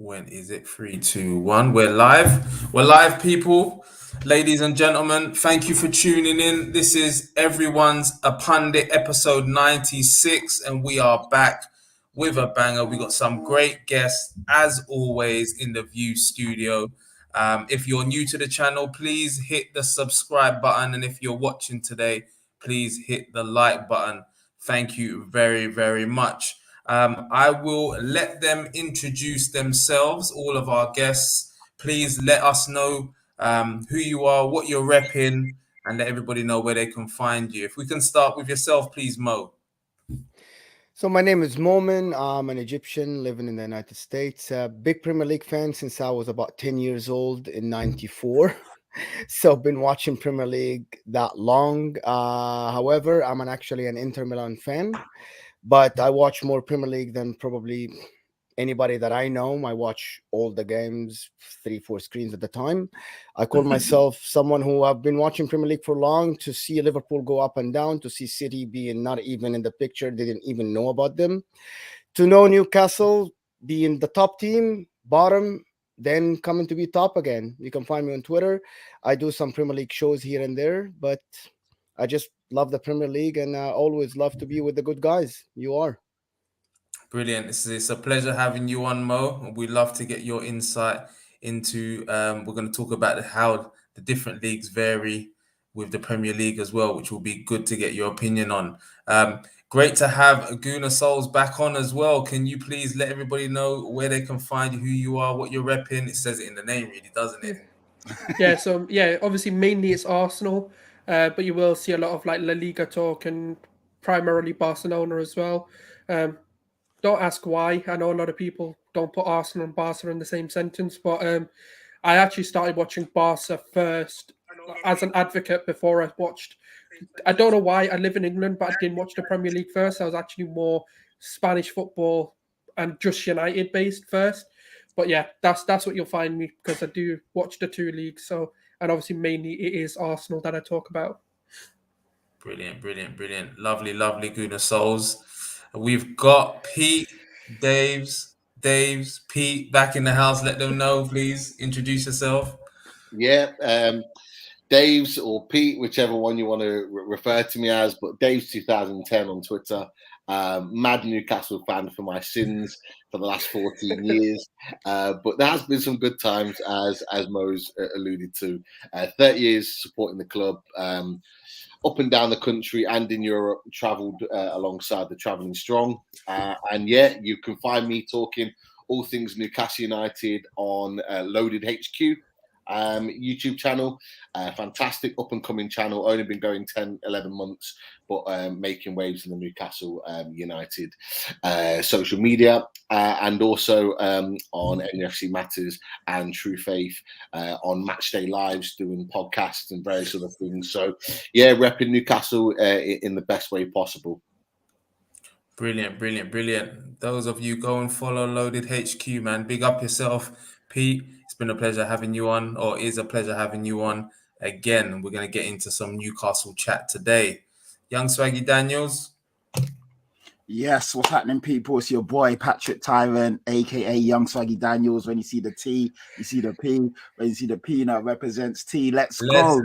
When is it? 3, 2, 1. We're live. We're live, people. Ladies and gentlemen, thank you for tuning in. This is Everyone's a Pundit, episode 96, and we are back with a banger. We got some great guests, as always, in the View studio. If you're new to the channel, please hit the subscribe button. And if you're watching today, please hit the like button. Thank you very, very much. I will let them introduce themselves, all of our guests. Please let us know who you are, what you're repping, and let everybody know where they can find you. If we can start with yourself, please, Mo. So my name is Momin. I'm an Egyptian living in the United States. A big Premier League fan since I was about 10 years old in 94. So I've been watching Premier League that long. However, actually an Inter Milan fan, but I watch more Premier League than probably anybody that I know. I watch all the games, 3, 4 screens at the time. I call myself someone who have been watching Premier League for long, to see Liverpool go up and down, to see City being not even in the picture, didn't even know about them, to know Newcastle being the top team, bottom, then coming to be top again. You can find me on Twitter. I do some Premier League shows here and there, but I just love the Premier League, and I always love to be with the good guys. You are. Brilliant. It's a pleasure having you on, Mo. We love to get your insight into. We're going to talk about how the different leagues vary with the Premier League as well, which will be good to get your opinion on. Great to have Guna Souls back on as well. Can you please let everybody know where they can find you, who you are, what you're repping? It says it in the name, really, doesn't it? Obviously mainly it's Arsenal, but you will see a lot of like La Liga talk and primarily Barcelona as well. Don't ask why. I know a lot of people don't put Arsenal and Barca in the same sentence, but I actually started watching Barca first as an advocate before I watched. I don't know why. I live in England, but I didn't watch the Premier League first. I was actually more Spanish football and just United based first. But yeah, that's what you'll find me, because I do watch the two leagues. So, and obviously mainly it is Arsenal that I talk about. Brilliant, brilliant, brilliant. Lovely, lovely Guna Souls. We've got Pete, Dave's, Pete back in the house. Let them know, please. Introduce yourself. Yeah, Dave's or Pete, whichever one you want to refer to me as, but Dave's 2010 on Twitter. Mad Newcastle fan for my sins for the last 14 years. But there has been some good times, as Mo's alluded to. 30 years supporting the club, up and down the country and in Europe, travelled alongside the Travelling Strong. And yeah, you can find me talking all things Newcastle United on Loaded HQ. YouTube channel, fantastic up and coming channel, only been going 10-11 months, but making waves in the Newcastle United social media, and also on NUFC Matters and True Faith on Matchday Lives, doing podcasts and various other things. So yeah, repping Newcastle in the best way possible. Brilliant, brilliant, brilliant. Those of you go and follow Loaded HQ, man. Big up yourself, Pete. It's been a pleasure having you on, or is a pleasure having you on again. We're going to get into some Newcastle chat today. Young Swaggy Daniels. Yes, what's happening, people? It's your boy Patrick Tyrant, aka Young Swaggy Daniels. When you see the T, you see the P. When you see the P, that represents T. Let's go,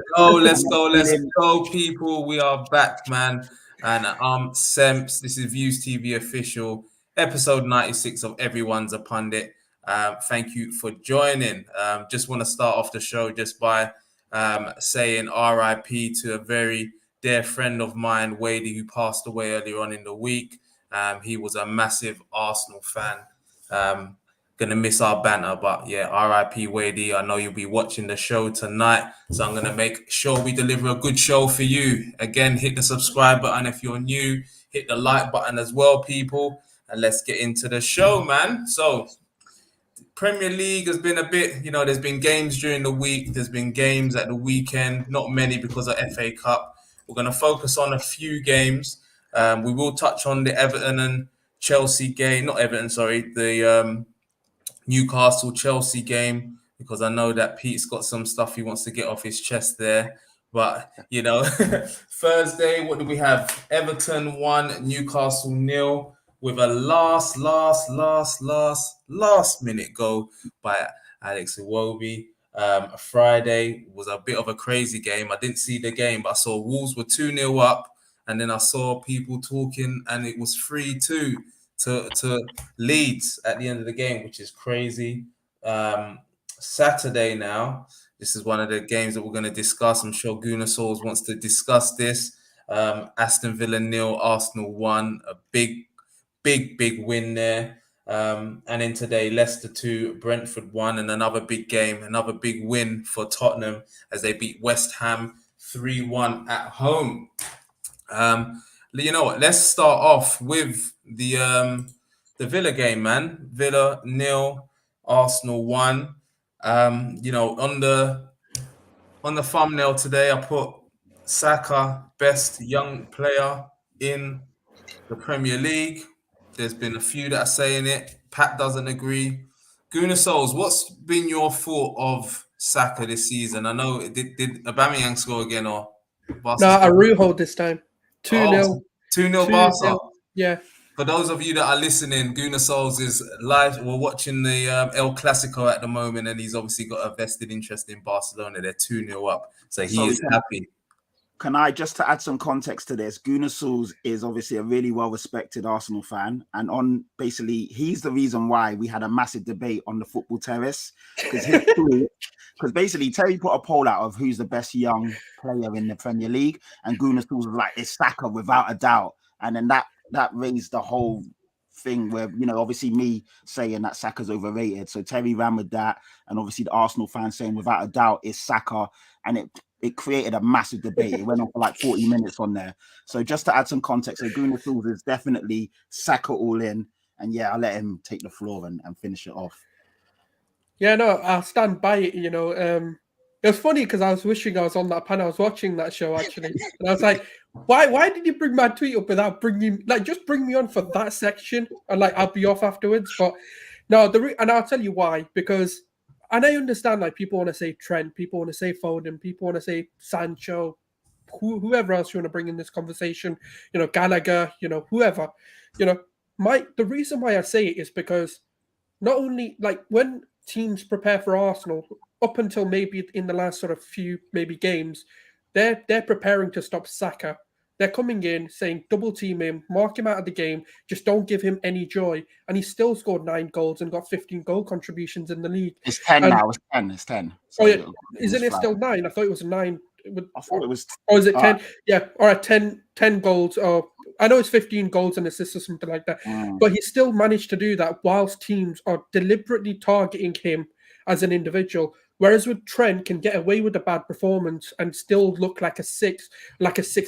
people. We are back, man. And Semps, this is Views TV official, episode 96 of Everyone's a Pundit. Thank you for joining. Just want to start off the show just by saying RIP to a very dear friend of mine, Wadey, who passed away earlier on in the week. He was a massive Arsenal fan. Gonna miss our banter, but yeah, RIP Wadey. I know you'll be watching the show tonight, so I'm gonna make sure we deliver a good show for you. Again, hit the subscribe button if you're new, hit the like button as well, people, and let's get into the show, man. So, Premier League has been a bit, there's been games during the week, there's been games at the weekend, not many because of FA Cup. We're gonna focus on a few games. We will touch on the Everton and Chelsea game, not Everton, sorry, the Newcastle-Chelsea game, because I know that Pete's got some stuff he wants to get off his chest there. But, Thursday, what do we have? Everton 1, Newcastle 0. with a last minute goal by Alex Iwobi. Friday was a bit of a crazy game. I didn't see the game, but I saw Wolves were 2-0 up, and then I saw people talking, and it was 3-2 to Leeds at the end of the game, which is crazy. Saturday now, this is one of the games that we're going to discuss. I'm sure Gunnar Souls wants to discuss this. Aston Villa 0, Arsenal 1, a big win there. And then today, Leicester 2, Brentford 1, and another big game, another big win for Tottenham as they beat West Ham 3-1 at home. You know what? Let's start off with the Villa game, man. Villa 0, Arsenal 1. You know, on the thumbnail today, I put Saka, best young player in the Premier League. There's been a few that are saying it. Pat doesn't agree. Gunnar Souls, what's been your thought of Saka this season? I know, did Aubameyang score again or Barca? No, Arujo this time. 2-0. 2-0 Barca. Yeah. For those of you that are listening, Gunnar Souls is live. We're watching the El Clasico at the moment, and he's obviously got a vested interest in Barcelona. They're 2-0 up, so he is happy. Can I, just to add some context to this, Gunnar Souls is obviously a really well-respected Arsenal fan, and on basically he's the reason why we had a massive debate on the football terrace, because basically Terry put a poll out of who's the best young player in the Premier League, and Gunnar Souls was like, it's Saka without a doubt, and then that raised the whole thing where, you know, obviously me saying that Saka's overrated, so Terry ran with that, and obviously the Arsenal fans saying without a doubt it's Saka, and it created a massive debate. It went on for like 40 minutes on there. So just to add some context, so Gunnar Souls is definitely Saka all in. And yeah, I'll let him take the floor and finish it off. Yeah, no, I'll stand by it, you know. It was funny because I was wishing I was on that panel. I was watching that show, actually. And I was like, why did you bring my tweet up without bringing, like, just bring me on for that section and, like, I'll be off afterwards. But no, and I'll tell you why. Because, and I understand, like, people want to say Trent, people want to say Foden, people want to say Sancho, whoever else you want to bring in this conversation, you know, Gallagher, you know, whoever. You know, the reason why I say it is because not only, like, when teams prepare for Arsenal, up until maybe in the last sort of few maybe games, they're preparing to stop Saka. They're coming in saying double team him, mark him out of the game, just don't give him any joy. And he still scored 9 goals and got 15 goal contributions in the league. It's 10 now. It's 10. So yeah, isn't it still 9? I thought it was 9. I thought it was. Or is it 10? Yeah, all right, 10 goals. Or I know it's 15 goals and assists or something like that. But he still managed to do that whilst teams are deliberately targeting him as an individual. Whereas with Trent can get away with a bad performance and still look like a 6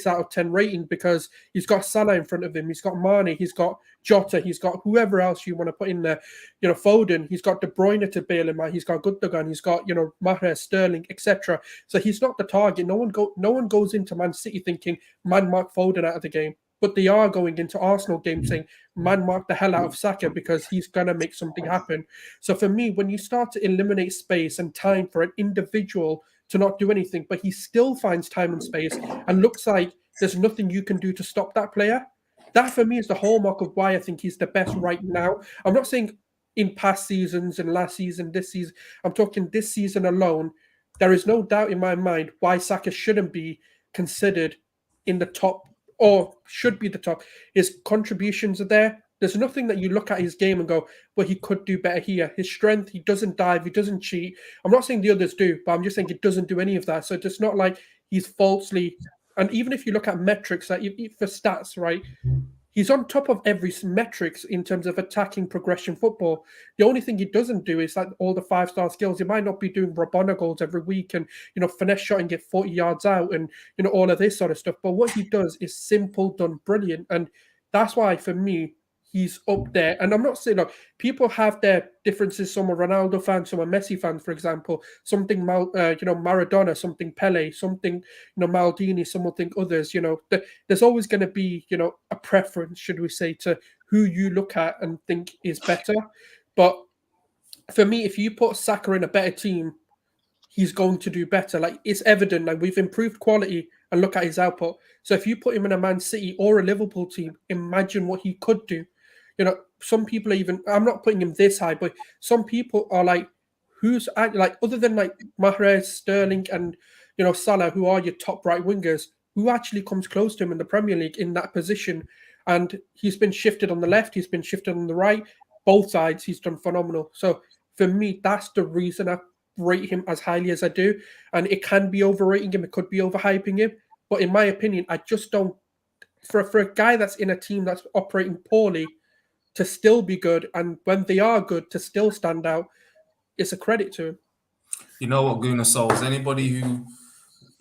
out of 10 rating because he's got Salah in front of him, he's got Mane, he's got Jota, he's got whoever else you want to put in there, you know, Foden, he's got De Bruyne to bail him out, he's got Gundogan, he's got, you know, Mahrez, Sterling, etc. So he's not the target. No one goes into Man City thinking man mark Foden out of the game. But they are going into Arsenal games saying, man, mark the hell out of Saka because he's going to make something happen. So for me, when you start to eliminate space and time for an individual to not do anything, but he still finds time and space and looks like there's nothing you can do to stop that player, that for me is the hallmark of why I think he's the best right now. I'm not saying in past seasons and last season, this season. I'm talking this season alone. There is no doubt in my mind why Saka shouldn't be considered in the top or should be the top. His contributions are there. There's nothing that you look at his game and go, well, he could do better here. His strength, he doesn't dive, he doesn't cheat. I'm not saying the others do, but I'm just saying he doesn't do any of that. So it's not like he's falsely, and even if you look at metrics, like for stats, right, he's on top of every metrics in terms of attacking progression football. The only thing he doesn't do is like all the 5-star skills. He might not be doing Rabona goals every week and, you know, finesse shot and get 40 yards out and, you know, all of this sort of stuff. But what he does is simple, done brilliant. And that's why, for me, he's up there. And I'm not saying, look, people have their differences. Some are Ronaldo fans, some are Messi fans, for example. Something, Maradona, something Pele, something, you know, Maldini, some will think others. You know, there's always going to be, you know, a preference, should we say, to who you look at and think is better. But for me, if you put Saka in a better team, he's going to do better. Like, it's evident. Like, we've improved quality and look at his output. So if you put him in a Man City or a Liverpool team, imagine what he could do. some people are even, I'm not putting him this high, but some people are like, who's like, other than like Mahrez, Sterling, and Salah, who are your top right wingers, who actually comes close to him in the Premier League in that position? And he's been shifted on the left, he's been shifted on the right, both sides. He's done phenomenal. So for me, that's the reason I rate him as highly as I do. And it can be overrating him, it could be overhyping him. But in my opinion, I just don't. For a guy that's in a team that's operating poorly to still be good, and when they are good to still stand out, it's a credit to him. You know what, Guna Souls? Anybody who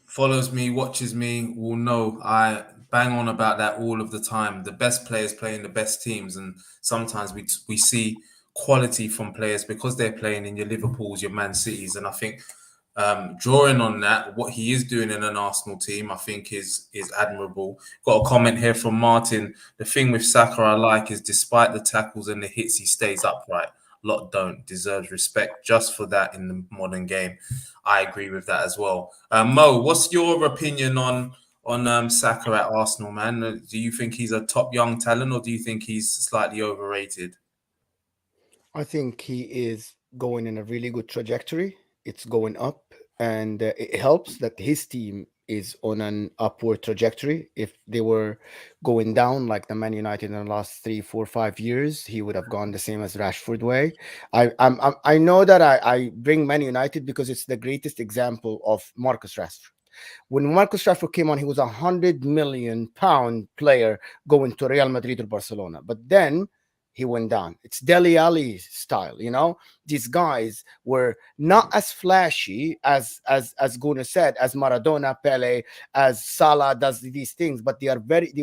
follows me, watches me, will know I bang on about that all of the time. The best players playing the best teams, and sometimes we see quality from players because they're playing in your Liverpools, your Man Cities, and I think drawing on that, what he is doing in an Arsenal team, I think is admirable. Got a comment here from Martin. The thing with Saka I like is despite the tackles and the hits, he stays upright. A lot don't. Deserves respect just for that in the modern game. I agree with that as well. Mo, what's your opinion on Saka at Arsenal, man? Do you think he's a top young talent, or do you think he's slightly overrated? I think he is going in a really good trajectory. It's going up, and it helps that his team is on an upward trajectory. If they were going down like the Man United in the last 3, 4, 5 years, he would have gone the same as Rashford way. I know that I bring Man United because it's the greatest example of Marcus Rashford. When Marcus Rashford came on, he was £100 million player going to Real Madrid or Barcelona. But then he went down. It's Dele Alli style, These guys were not as flashy as Guna said, as Maradona, Pele, as Salah does these things, but they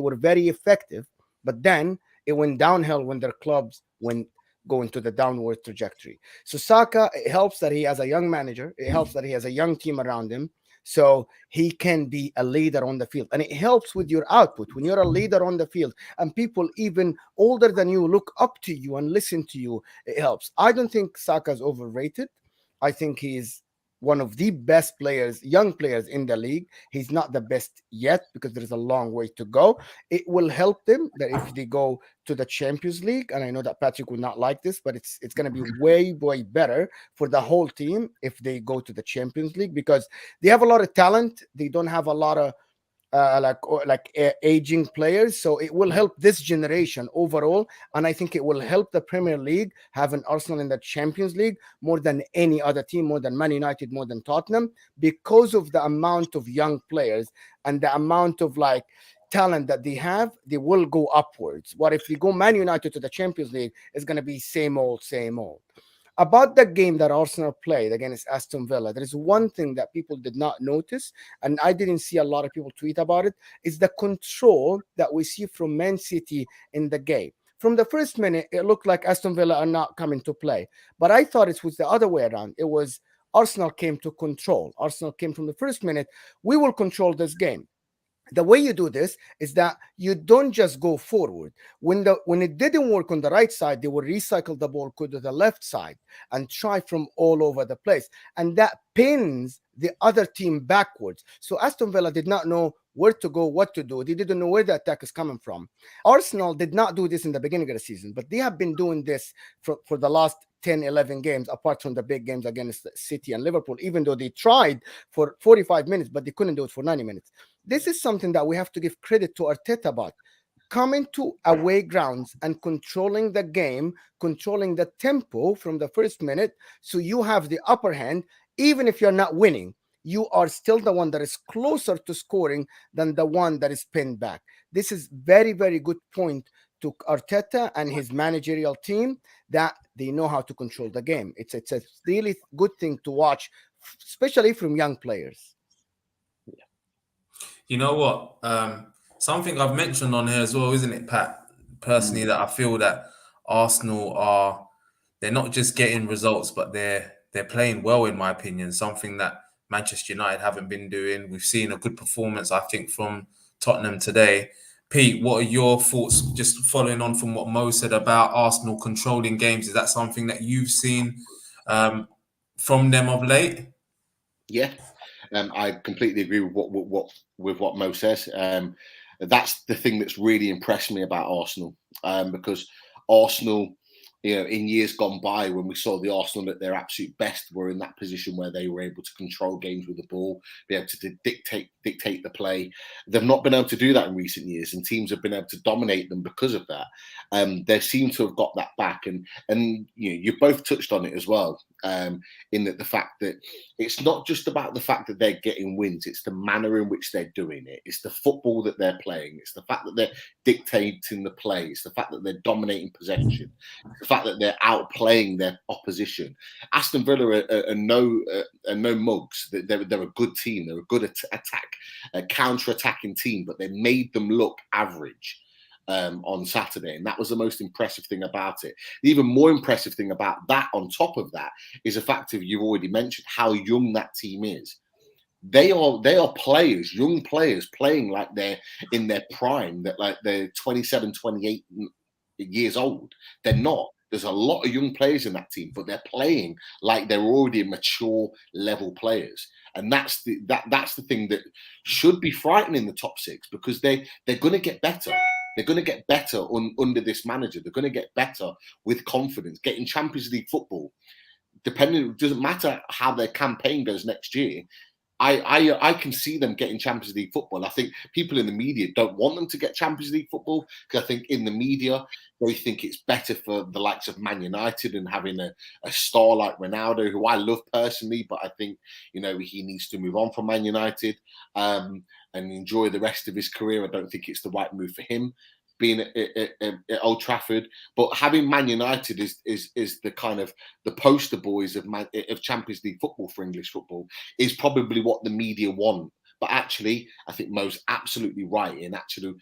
were very effective. But then it went downhill when their clubs went going to the downward trajectory. So Saka, it helps that he has a young manager. It helps that he has a young team around him, so he can be a leader on the field. And it helps with your output. When you're a leader on the field and people even older than you look up to you and listen to you, it helps. I don't think Saka's overrated. I think he's one of the best players, young players in the league. He's not the best yet because there's a long way to go. It will help them that if they go to the Champions League, and I know that Patrick would not like this, but it's going to be way better for the whole team if they go to the Champions League, because they have a lot of talent. They don't have a lot of aging players, so it will help this generation overall. And I think it will help the Premier League having Arsenal in the Champions League more than any other team, more than Man United, more than Tottenham, because of the amount of young players and the amount of talent that they have. They will go upwards. What if we go Man United to the Champions League, it's going to be same old. About the game that Arsenal played against Aston Villa, there is one thing that people did not notice, and I didn't see a lot of people tweet about it, is the control that we see from Man City in the game. From the first minute, it looked like Aston Villa are not coming to play. But I thought it was the other way around. It was Arsenal came to control. Arsenal came from the first minute. We will control this game. The way you do this is that you don't just go forward. When it didn't work on the right side, they will recycle the ball, go to the left side and try from all over the place. And that pins the other team backwards. So Aston Villa did not know where to go, what to do. They didn't know where the attack is coming from. Arsenal did not do this in the beginning of the season, but they have been doing this for the last 10, 11 games, apart from the big games against City and Liverpool, even though they tried for 45 minutes, but they couldn't do it for 90 minutes. This is something that we have to give credit to Arteta about. Coming to away grounds and controlling the game, controlling the tempo from the first minute, so you have the upper hand. Even if you're not winning, you are still the one that is closer to scoring than the one that is pinned back. This is very, very good point to Arteta and his managerial team, that they know how to control the game. It's a really good thing to watch, especially from young players. You know what? Something I've mentioned on here as well, isn't it, Pat? Personally, that I feel that Arsenal they're not just getting results, but they're playing well, in my opinion. Something that Manchester United haven't been doing. We've seen a good performance, I think, from Tottenham today. Pete, what are your thoughts, just following on from what Mo said about Arsenal controlling games? Is that something that you've seen from them of late? Yeah, I completely agree with what Mo says. That's the thing that's really impressed me about Arsenal, because Arsenal, in years gone by, when we saw the Arsenal at their absolute best, were in that position where they were able to control games with the ball, be able to dictate the play. They've not been able to do that in recent years, and teams have been able to dominate them because of that. They seem to have got that back, and you both touched on it as well, in that the fact that it's not just about the fact that they're getting wins, it's the manner in which they're doing it. It's the football that they're playing. It's the fact that they're dictating the play. It's the fact that they're dominating possession. It's the fact that they're outplaying their opposition. Aston Villa are no mugs. They're a good team. They're a good counter-attacking team, but they made them look average on Saturday, and that was the most impressive thing about it. The even more impressive thing about that, on top of that, is the fact of, you've already mentioned how young that team is. They are players, young players, playing like they're in their prime, that like they're 27, 28 years old. They're not. There's a lot of young players in that team, but they're playing like they're already mature level players. And that's the thing that should be frightening the top six, because they're going to get better. They're going to get better under this manager. They're going to get better with confidence, getting Champions League football. It doesn't matter how their campaign goes next year. I can see them getting Champions League football. I think people in the media don't want them to get Champions League football, because I think in the media, they think it's better for the likes of Man United and having a star like Ronaldo, who I love personally, but I think, he needs to move on from Man United and enjoy the rest of his career. I don't think it's the right move for him, being at Old Trafford. But having Man United is the kind of the poster boys of Champions League football for English football, is probably what the media want. But actually, I think Mo's absolutely right in actually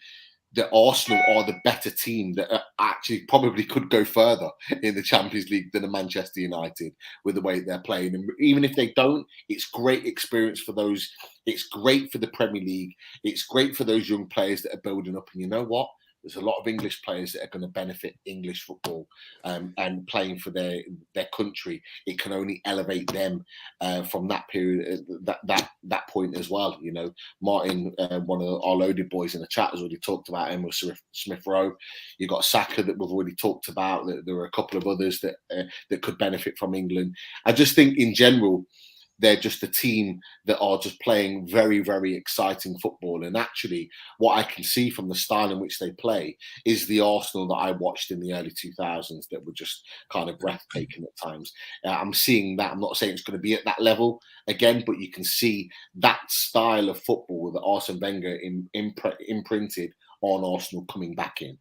that Arsenal are the better team that actually probably could go further in the Champions League than a Manchester United with the way they're playing. And even if they don't, it's great experience for those. It's great for the Premier League. It's great for those young players that are building up. And you know what? There's a lot of English players that are going to benefit English football, and playing for their country. It can only elevate them from that period, that point as well. Martin, one of our loaded boys in the chat, has already talked about Emil Smith Rowe. You got Saka that we've already talked about. There are a couple of others that could benefit from England. I just think in general, they're just a team that are just playing very, very exciting football. And actually, what I can see from the style in which they play is the Arsenal that I watched in the early 2000s that were just kind of breathtaking at times. I'm seeing that. I'm not saying it's going to be at that level again, but you can see that style of football that Arsene Wenger imprinted on Arsenal coming back in.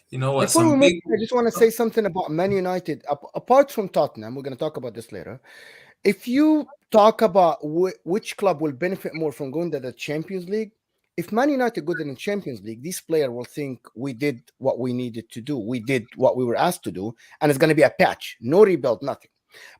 You know what? Before we move, I just want to say something about Man United. Apart from Tottenham, we're going to talk about this later. If you talk about which club will benefit more from going to the Champions League, if Man United go to the Champions League, this player will think we did what we needed to do. We did what we were asked to do, and it's going to be a patch. No rebuild, nothing.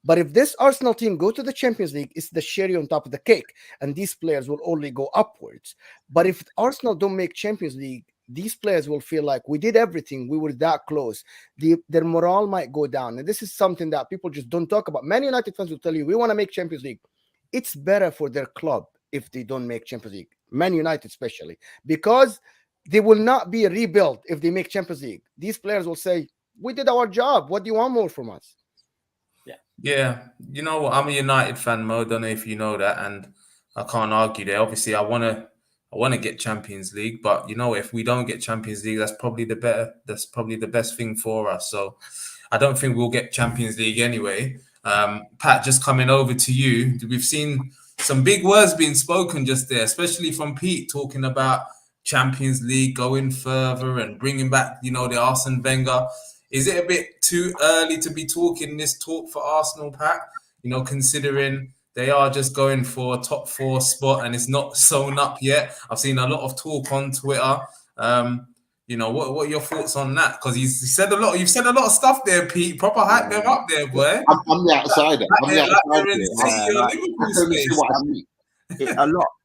But if this Arsenal team go to the Champions League, it's the cherry on top of the cake, and these players will only go upwards. But if Arsenal don't make Champions League, these players will feel like we did everything. We were that close. Their morale might go down. And this is something that people just don't talk about. Man United fans will tell you, we want to make Champions League. It's better for their club if they don't make Champions League. Man United especially. Because they will not be a rebuild if they make Champions League. These players will say, we did our job. What do you want more from us? Yeah. You know what? I'm a United fan, Mo. Don't know if you know that. And I can't argue there. Obviously, I want to get Champions League, but if we don't get Champions League, that's probably the best thing for us. So I don't think we'll get Champions League anyway. Pat, just coming over to you, we've seen some big words being spoken just there, especially from Pete, talking about Champions League going further and bringing back, the Arsene Wenger. Is it a bit too early to be talking this talk for Arsenal, Pat? Considering they are just going for a top 4 spot and it's not sewn up yet. I've seen a lot of talk on Twitter. What are your thoughts on that? Because you've said a lot of stuff there, Pete. Proper hype them up there, boy. I'm the outsider.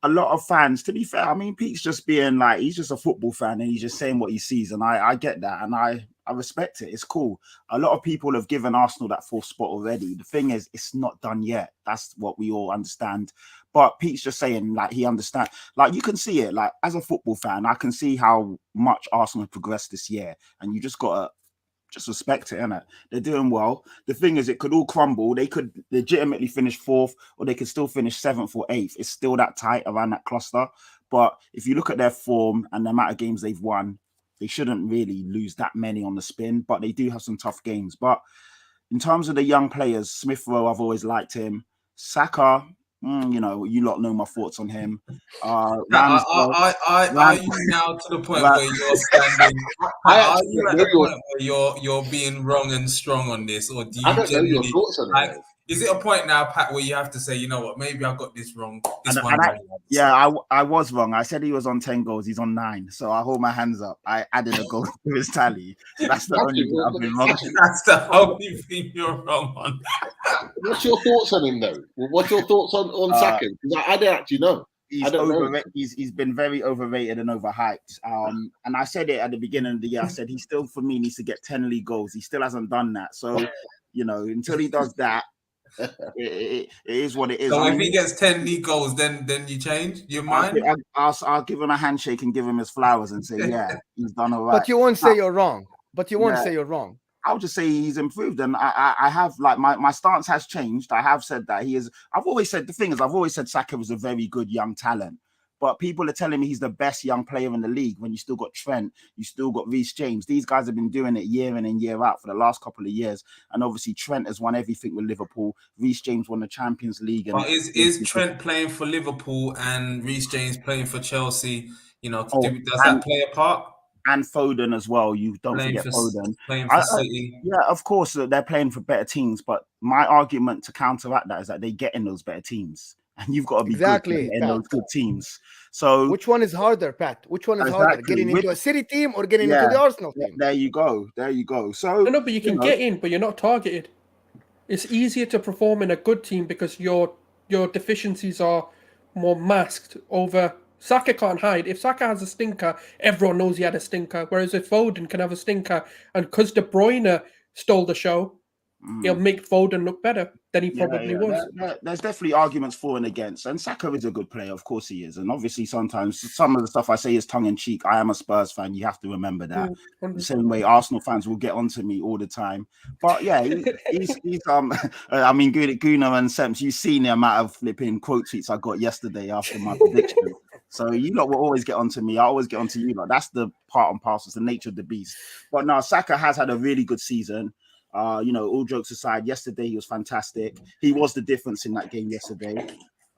A lot of fans, to be fair, I mean, Pete's just being like, he's just a football fan and he's just saying what he sees. And I get that. And I respect it. It's cool. A lot of people have given Arsenal that 4th spot already. The thing is, it's not done yet. That's what we all understand. But Pete's just saying, like, he understands. Like, you can see it. Like, as a football fan, I can see how much Arsenal have progressed this year. And you just got to just respect it, innit? They're doing well. The thing is, it could all crumble. They could legitimately finish 4th, or they could still finish 7th or 8th. It's still that tight around that cluster. But if you look at their form and the amount of games they've won, they shouldn't really lose that many on the spin. But they do have some tough games. But in terms of the young players, Smith Rowe, I've always liked him. Saka, you lot know my thoughts on him. Are you now to the point where you're standing? Are you at the point where you're being wrong and strong on this, or do you I don't know your thoughts on it. Is it a point now, Pat, where you have to say, you know what, maybe I got this wrong? I was wrong. I said he was on 10 goals. He's on 9. So I hold my hands up. I added a goal to his tally. So that's the only thing I've been wrong. That's the only thing you're wrong on. What's your thoughts on him, though? What's your thoughts on Saka? Because I don't actually know. He's been very overrated and overhyped. And I said it at the beginning of the year. I said he still, for me, needs to get 10 league goals. He still hasn't done that. So, until he does that, it is what it is. So if he gets 10 league goals, then you change your mind? I'll give him a handshake and give him his flowers and say, yeah, he's done all right. But you won't say you're wrong. Say you're wrong. I'll just say he's improved, and I have, like, my stance has changed. I have said that he is. I've always said Saka was a very good young talent, but people are telling me he's the best young player in the league when you still got Trent, you still got Reece James. These guys have been doing it year in and year out for the last couple of years, and obviously Trent has won everything with Liverpool. Reece James won the Champions League. And is Trent playing for Liverpool and Reece James playing for Chelsea? Does that play a part? And Foden as well. You don't forget Foden. Playing for City. Yeah, of course, they're playing for better teams. But my argument to counteract that is that they get in those better teams. And you've got to be good in those good teams. So which one is harder, Pat? Which one is harder? Getting into a City team or getting into the Arsenal team? There you go. So no, but you can get in, but you're not targeted. It's easier to perform in a good team because your deficiencies are more masked over. Saka can't hide. If Saka has a stinker, everyone knows he had a stinker. Whereas if Foden can have a stinker, and because De Bruyne stole the show, he'll make Foden look better than he probably was. There's definitely arguments for and against. And Saka is a good player, of course he is. And obviously sometimes some of the stuff I say is tongue-in-cheek. I am a Spurs fan. You have to remember that. The same way Arsenal fans will get onto me all the time. But yeah, he's I mean, Gunnar and Sems, you've seen the amount of flipping quote tweets I got yesterday after my prediction. So you lot will always get onto me. I always get onto you lot. That's the part and parcel. It's the nature of the beast. But now Saka has had a really good season. All jokes aside, yesterday he was fantastic. He was the difference in that game yesterday.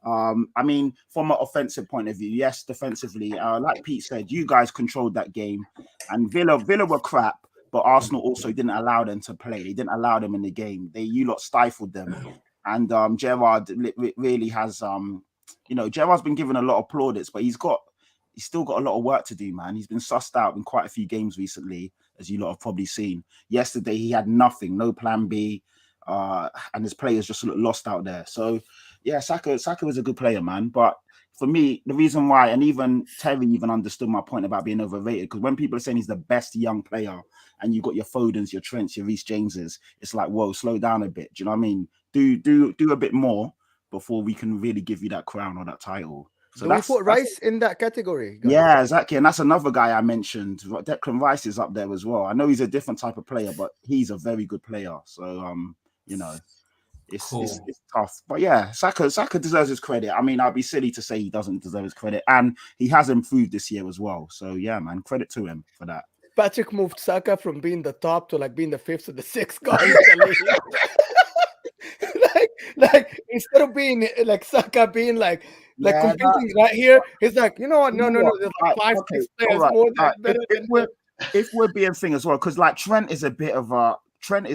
I mean, from an offensive point of view, yes, defensively, like Pete said, you guys controlled that game. And Villa were crap, but Arsenal also didn't allow them to play. They didn't allow them in the game. You lot stifled them. And Gerrard really has... Gerrard's been given a lot of plaudits, but he's still got a lot of work to do, man. He's been sussed out in quite a few games recently, as you lot have probably seen. Yesterday, he had nothing, no plan B, and his players just looked lost out there. So, yeah, Saka was a good player, man. But for me, the reason why, and even Terry even understood my point about being overrated, because when people are saying he's the best young player, and you got your Fodens, your Trents, your Reece Jameses, it's like, whoa, slow down a bit. Do you know what I mean? Do a bit more before we can really give you that crown or that title. So we put Rice in that category? Guys? Yeah, exactly. And that's another guy I mentioned. Declan Rice is up there as well. I know he's a different type of player, but he's a very good player. So, it's tough. But yeah, Saka deserves his credit. I mean, I'd be silly to say he doesn't deserve his credit. And he has improved this year as well. So yeah, man, credit to him for that. Patrick moved Saka from being the top to like being the 5th or the 6th guy. like instead of being like Saka being like competing right here, he's like, you know what? No. There's like 5-6 players more better than if we're being thing as well, because like Trent is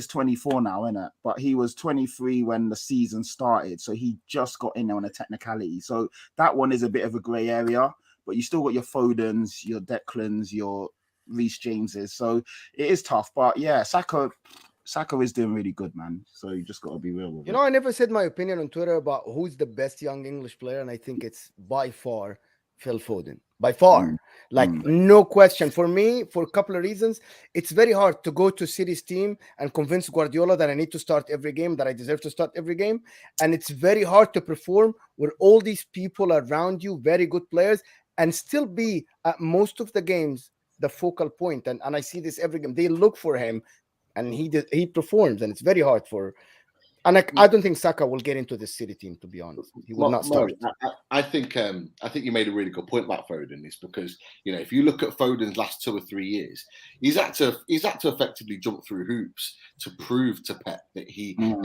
24 now, isn't it? But he was 23 when the season started, so he just got in there on a technicality. So that one is a bit of a grey area, but you still got your Fodens, your Declans, your Reece Jameses. So it is tough, but yeah, Saka is doing really good, man. So you just got to be real with it. I never said my opinion on Twitter about who's the best young English player, and I think it's by far Phil Foden. By far. No question. For me, for a couple of reasons, it's very hard to go to City's team and convince Guardiola that I need to start every game, that I deserve to start every game. And it's very hard to perform with all these people around you, very good players, and still be at most of the games the focal point. And I see this every game. They look for him. and he performs, and it's very hard for. And I don't think Saka will get into the City team, to be honest. He will not start. I think you made a really good point about Foden, is because, you know, if you look at Foden's last 2 or 3 years, he's had to effectively jump through hoops to prove to Pep that he can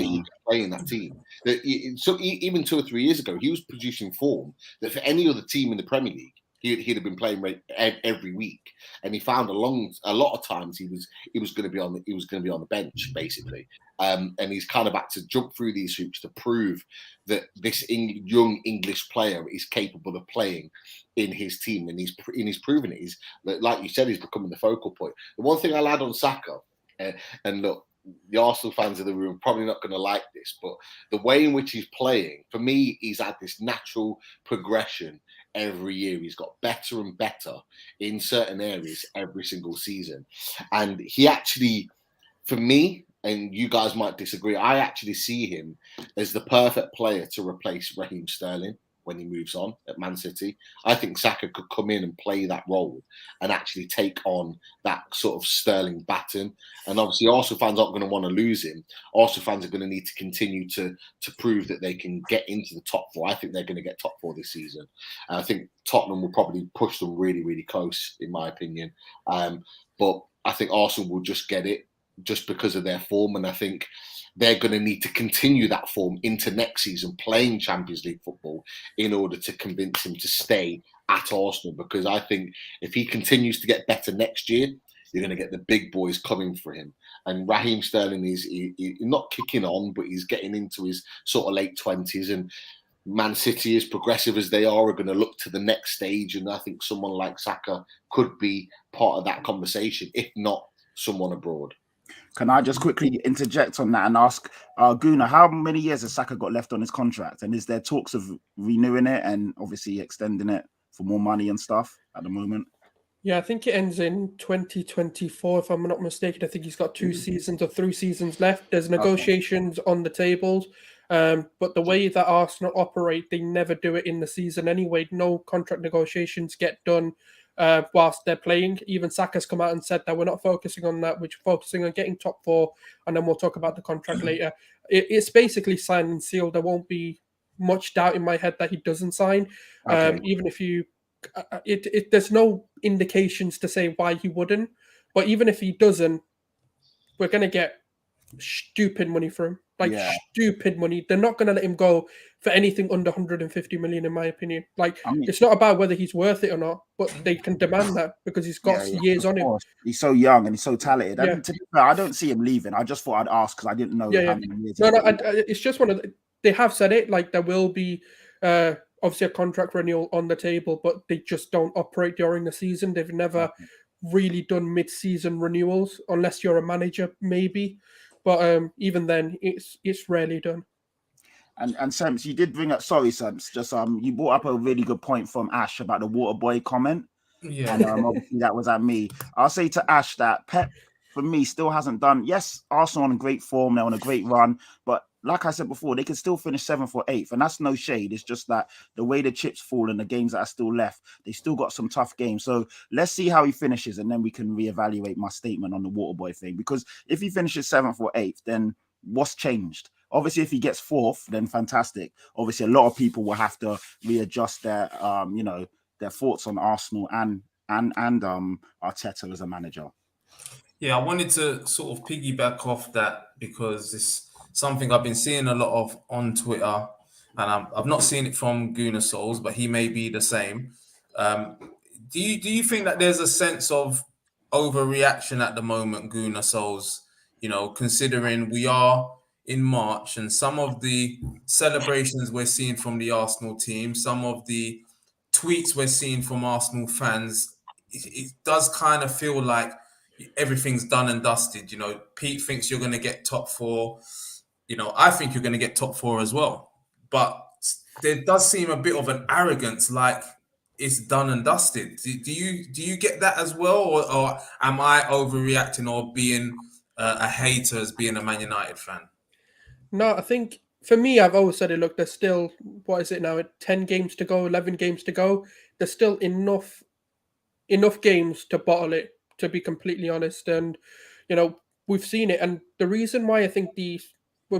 play in that team. Even 2 or 3 years ago, he was producing form that for any other team in the Premier League, he'd have been playing every week, and he found a lot of times he was going to be on the bench, basically. And he's kind of had to jump through these hoops to prove that this young English player is capable of playing in his team, and he's proven it. He's, like you said, he's becoming the focal point. The one thing I'll add on Saka, and look, the Arsenal fans in the room are probably not going to like this, but the way in which he's playing, for me, he's had this natural progression every year. He's got better and better in certain areas every single season. And he actually, for me, and you guys might disagree, I actually see him as the perfect player to replace Raheem Sterling when he moves on at Man City. I think Saka could come in and play that role and actually take on that sort of Sterling baton. And obviously Arsenal fans aren't going to want to lose him. Arsenal fans are going to need to continue to prove that they can get into the top 4. I think they're going to get top 4 this season. And I think Tottenham will probably push them really, really close, in my opinion. But I think Arsenal will just get it just because of their form. And I think they're going to need to continue that form into next season, playing Champions League football, in order to convince him to stay at Arsenal. Because I think if he continues to get better next year, you're going to get the big boys coming for him. And Raheem Sterling is not kicking on, but he's getting into his sort of late 20s. And Man City, as progressive as they are going to look to the next stage. And I think someone like Saka could be part of that conversation, if not someone abroad. Can I just quickly interject on that and ask Guna, how many years has Saka got left on his contract? And is there talks of renewing it and obviously extending it for more money and stuff at the moment? Yeah, I think it ends in 2024, if I'm not mistaken. I think he's got 2 seasons or 3 seasons left. There's negotiations on the table. But the way that Arsenal operate, they never do it in the season anyway. No contract negotiations get done whilst they're playing. Even Saka's come out and said that we're not focusing on that, we're focusing on getting top 4, and then we'll talk about the contract later. It's basically signed and sealed. There won't be much doubt in my head that he doesn't sign. Even if you, there's no indications to say why he wouldn't. But even if he doesn't, we're going to get stupid money for him. Stupid money. They're not going to let him go for anything under 150 million, in my opinion. It's not about whether he's worth it or not, but they can demand that because he's got years on him. He's so young and he's so talented. And to be fair, I don't see him leaving. I just thought I'd ask because I didn't know how many years. It's just one of they have said it, like there will be obviously a contract renewal on the table, but they just don't operate during the season. They've never really done mid-season renewals unless you're a manager, maybe. But even then, it's rarely done. And Sams, you did bring up. Sorry, Sams. Just you brought up a really good point from Ash about the water boy comment. Yeah, and obviously that was at me. I'll say to Ash that Pep, for me, still hasn't done. Yes, Arsenal on a great form, they're on a great run, but like I said before, they can still finish 7th or 8th, and that's no shade. It's just that the way the chips fall and the games that are still left, they still got some tough games. So let's see how he finishes, and then we can reevaluate my statement on the Waterboy thing. Because if he finishes 7th or 8th, then what's changed? Obviously, if he gets 4th, then fantastic. Obviously, a lot of people will have to readjust their, their thoughts on Arsenal and Arteta as a manager. Yeah, I wanted to sort of piggyback off that because it's something I've been seeing a lot of on Twitter, and I've not seen it from Guna Souls, but he may be the same. Do you think that there's a sense of overreaction at the moment, Guna Souls? Considering we are in March and some of the celebrations we're seeing from the Arsenal team, some of the tweets we're seeing from Arsenal fans, it does kind of feel like everything's done and dusted. Pete thinks you're going to get top 4. I think you're going to get top 4 as well. But there does seem a bit of an arrogance, like it's done and dusted. Do you get that as well, or am I overreacting or being a hater as being a Man United fan? No, I think for me, I've always said it. Look, there's still 10 games to go, 11 games to go. There's still enough games to bottle it, to be completely honest. And we've seen it, and the reason why I think we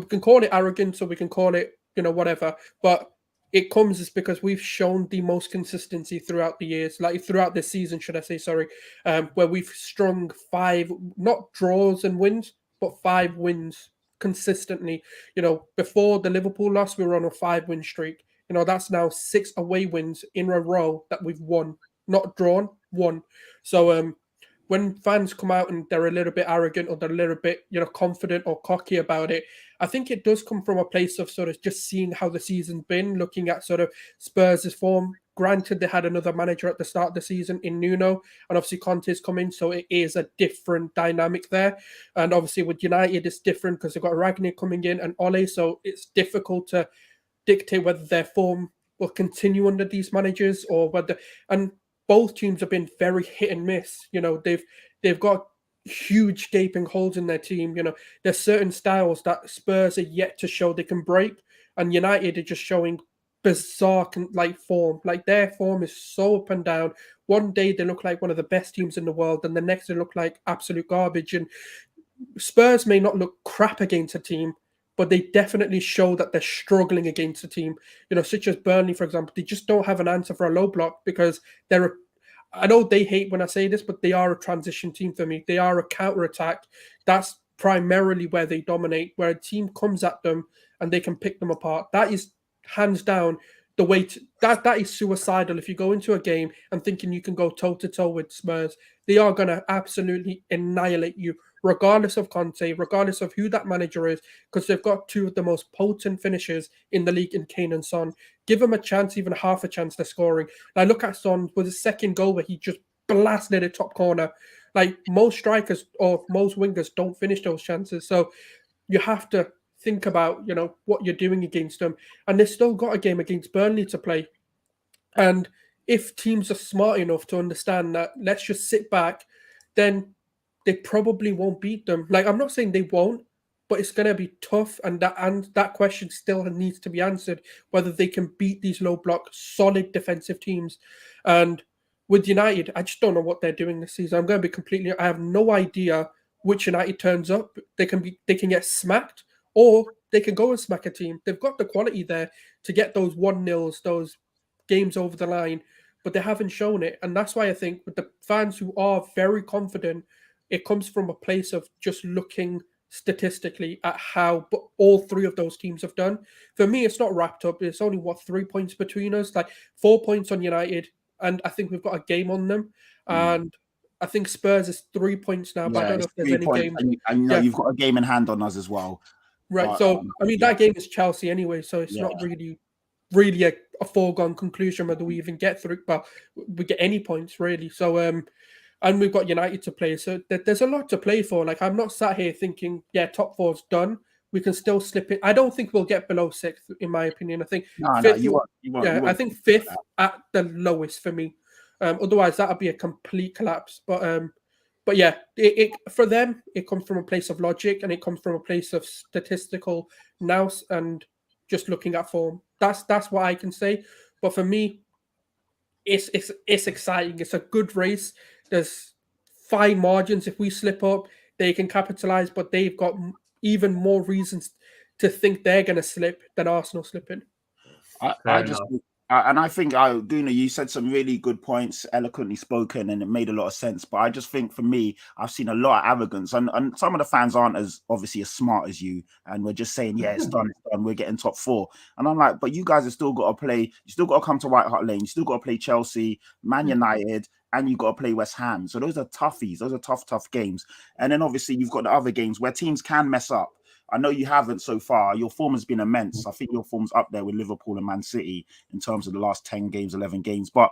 can call it arrogance or we can call it whatever, but it comes is because we've shown the most consistency throughout the years, like throughout this season, should I say? Sorry, where we've strung 5 not draws and wins, but 5 wins consistently. Before the Liverpool loss, we were on a 5-win streak. That's now 6 away wins in a row that we've won, not drawn, won. So when fans come out and they're a little bit arrogant or they're a little bit, confident or cocky about it, I think it does come from a place of sort of just seeing how the season's been, looking at sort of Spurs' form. Granted, they had another manager at the start of the season in Nuno, and obviously Conte's come in, so it is a different dynamic there. And obviously with United, it's different because they've got Ragnick coming in and Ole, so it's difficult to dictate whether their form will continue under these managers or whether. And both teams have been very hit and miss. They've got huge gaping holes in their team. There's certain styles that Spurs are yet to show they can break, and United are just showing bizarre form. Like their form is so up and down. One day they look like one of the best teams in the world, and the next they look like absolute garbage. And Spurs may not look crap against a team, but they definitely show that they're struggling against a team, such as Burnley, for example. They just don't have an answer for a low block because I know they hate when I say this, but they are a transition team for me. They are a counter-attack. That's primarily where they dominate, where a team comes at them and they can pick them apart. That is hands down the way that is suicidal. If you go into a game and thinking you can go toe-to-toe with Spurs, they are going to absolutely annihilate you, regardless of Conte, regardless of who that manager is, because they've got 2 of the most potent finishers in the league in Kane and Son. Give them a chance, even half a chance, they're scoring. Like, look at Son with his second goal where he just blasted it top corner. Like, most strikers or most wingers don't finish those chances. So you have to think about, what you're doing against them. And they've still got a game against Burnley to play. And if teams are smart enough to understand that, let's just sit back, then they probably won't beat them. Like, I'm not saying they won't, but it's going to be tough. And that question still needs to be answered, whether they can beat these low block, solid defensive teams. And with United, I just don't know what they're doing this season. I'm going to be I have no idea which United turns up. They can get smacked, or they can go and smack a team. They've got the quality there to get those 1-0s, those games over the line, but they haven't shown it. And that's why I think with the fans who are very confident, it comes from a place of just looking statistically at how all 3 of those teams have done. For me, it's not wrapped up. It's only 3 points between us, like 4 points on United, and I think we've got a game on them. And I think Spurs is 3 points now, but I don't know if there's any games. And you've got a game in hand on us as well. Right. But, so that game is Chelsea anyway, so it's not really a foregone conclusion whether we even get through, but we get any points really. So and we've got United to play, so there's a lot to play for. Like, I'm not sat here thinking, top 4's done. We can still slip it. I don't think we'll get below 6th, in my opinion. I think you won't. I think 5th at the lowest for me. Otherwise, that'll be a complete collapse. But yeah, it for them, it comes from a place of logic, and it comes from a place of statistical nous and just looking at form. That's what I can say. But for me, it's exciting. It's a good race. There's fine margins. If we slip up, they can capitalize, but they've got even more reasons to think they're going to slip than Arsenal slipping. I think, Guna, you said some really good points, eloquently spoken, and it made a lot of sense. But I just think, for me, I've seen a lot of arrogance, and some of the fans aren't as smart as you, and we're just saying, it's done, we're getting top 4. And I'm like, but you guys have still got to play, you still got to come to White Hart Lane, you still got to play Chelsea, Man United, and you got to play West Ham. So those are toughies, those are tough games. And then obviously you've got the other games where teams can mess up. I know you haven't so far. Your form has been immense. I think your form's up there with Liverpool and Man City in terms of the last 10 games, 11 games. But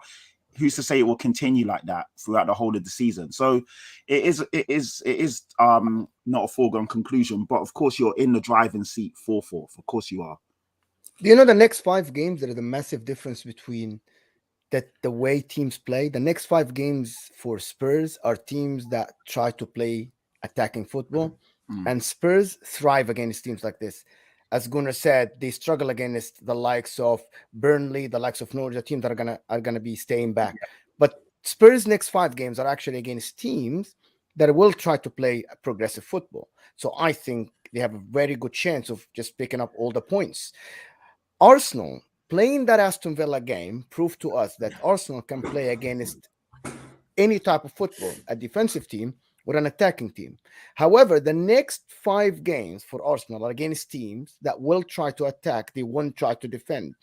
who's to say it will continue like that throughout the whole of the season? So it is not a foregone conclusion. But of course, you're in the driving seat for fourth. Of course, you are. The next 5 games, there is a massive difference between the way teams play. The next 5 games for Spurs are teams that try to play attacking football. And Spurs thrive against teams like this. As Gunnar said, they struggle against the likes of Burnley, the likes of Norwich, the teams that are gonna be staying back. But Spurs' next 5 games are actually against teams that will try to play progressive football. So I think they have a very good chance of just picking up all the points. Arsenal, playing that Aston Villa game, proved to us that Arsenal can play against any type of football, a defensive team or an attacking team. However, the next 5 games for Arsenal are against teams that will try to attack. They won't try to defend.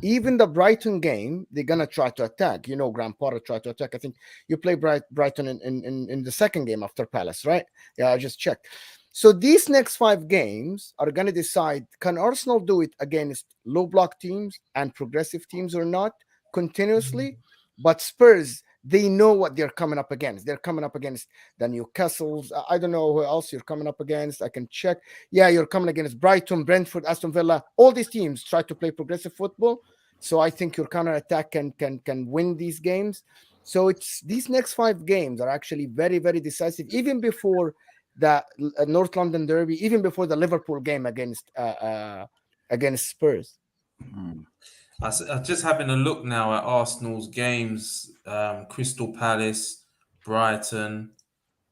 Even the Brighton game, they're going to try to attack. You know, Graham Potter tried to attack. I think you play Brighton in the second game after Palace, right? Yeah, I just checked. So these next 5 games are going to decide, can Arsenal do it against low block teams and progressive teams or not continuously? But Spurs, they know what they're coming up against. They're coming up against the Newcastles. I don't know who else you're coming up against. I can check. Yeah, you're coming against Brighton, Brentford, Aston Villa. All these teams try to play progressive football. So I think your counter attack can win these games. So it's these next 5 games are actually very, very decisive, even before the North London Derby, even before the Liverpool game against Spurs. I'm just having a look now at Arsenal's games: Crystal Palace, Brighton,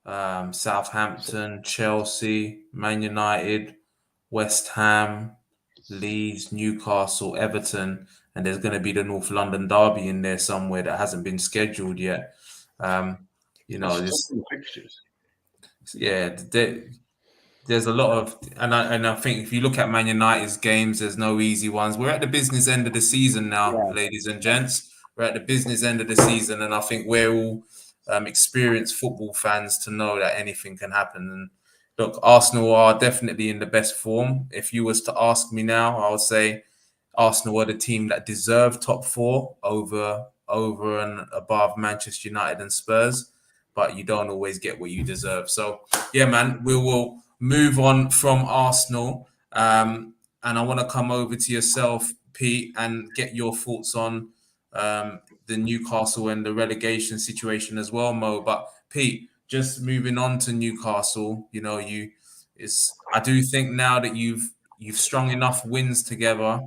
Southampton, Chelsea, Man United, West Ham, Leeds, Newcastle, Everton, and there's going to be the North London Derby in there somewhere that hasn't been scheduled yet. There's a lot of, and I think if you look at Man United's games, there's no easy ones. We're at the business end of the season now, ladies and gents. We're at the business end of the season, and I think we're all experienced football fans to know that anything can happen. And look, Arsenal are definitely in the best form. If you was to ask me now, I would say Arsenal are the team that deserve top 4 over and above Manchester United and Spurs. But you don't always get what you deserve. So, yeah, man, we will move on from Arsenal. And I want to come over to yourself, Pete, and get your thoughts on the Newcastle and the relegation situation as well, Mo. But Pete, just moving on to Newcastle, I do think now that you've strung enough wins together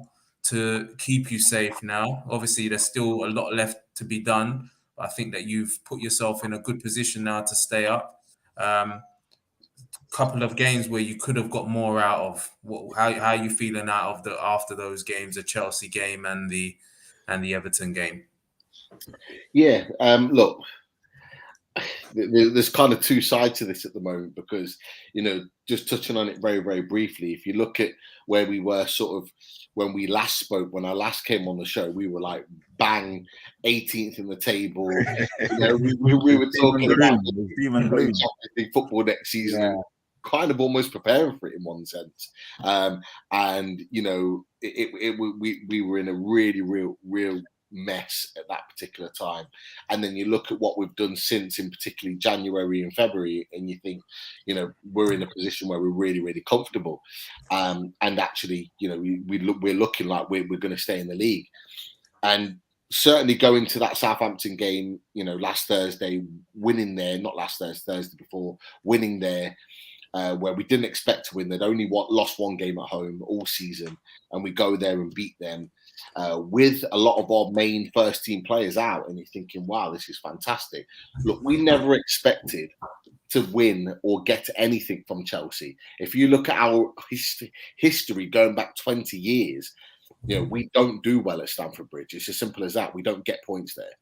to keep you safe now. Obviously, there's still a lot left to be done. I think that you've put yourself in a good position now to stay up. Couple of games where you could have got more out of. How are you feeling after those games, the Chelsea game and the Everton game? Yeah, look, there's kind of 2 sides to this at the moment because, just touching on it very, very briefly, if you look at where we were sort of when we last spoke, when I last came on the show, we were like bang 18th in the table. We were talking about the football next season, kind of almost preparing for it in one sense. We were in a really real mess at that particular time. And then you look at what we've done since, in particularly January and February, and you think, we're in a position where we're really, really comfortable. And actually, we're looking like we're going to stay in the league. And certainly going to that Southampton game, last Thursday, winning there, not last Thursday before, winning there, where we didn't expect to win. They'd only lost 1 game at home all season, and we go there and beat them with a lot of our main first team players out, and you're thinking, wow, this is fantastic. Look, we never expected to win or get anything from Chelsea. If you look at our history going back 20 years, we don't do well at Stamford Bridge. It's as simple as that. We don't get points there.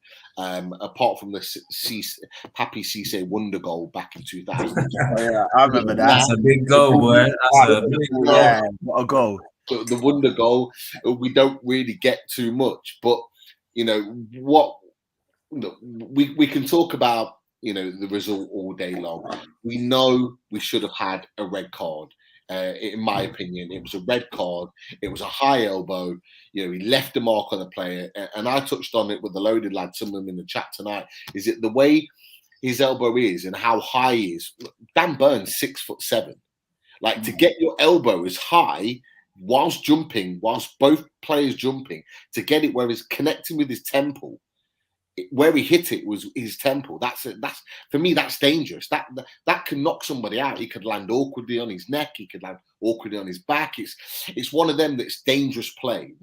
Apart from the Papi Cisse wonder goal back in 2000. Yeah, I remember that. That's a big goal, boy. That's a big goal. Yeah, what a goal. The wonder goal, we don't really get too much. But, we can talk about, the result all day long. We know we should have had a red card. In my opinion, it was a red card. It was a high elbow. He left a mark on the player. And I touched on it with the loaded lad, some of them in the chat tonight. Is it the way his elbow is and how high he is? Dan Burns, 6'7". Like, to get your elbow as high whilst both players jumping, to get it where it's connecting with his temple. Where he hit it was his temple. That's for me, that's dangerous. That can knock somebody out. He could land awkwardly on his neck. He could land awkwardly on his back. It's one of them that's dangerous play.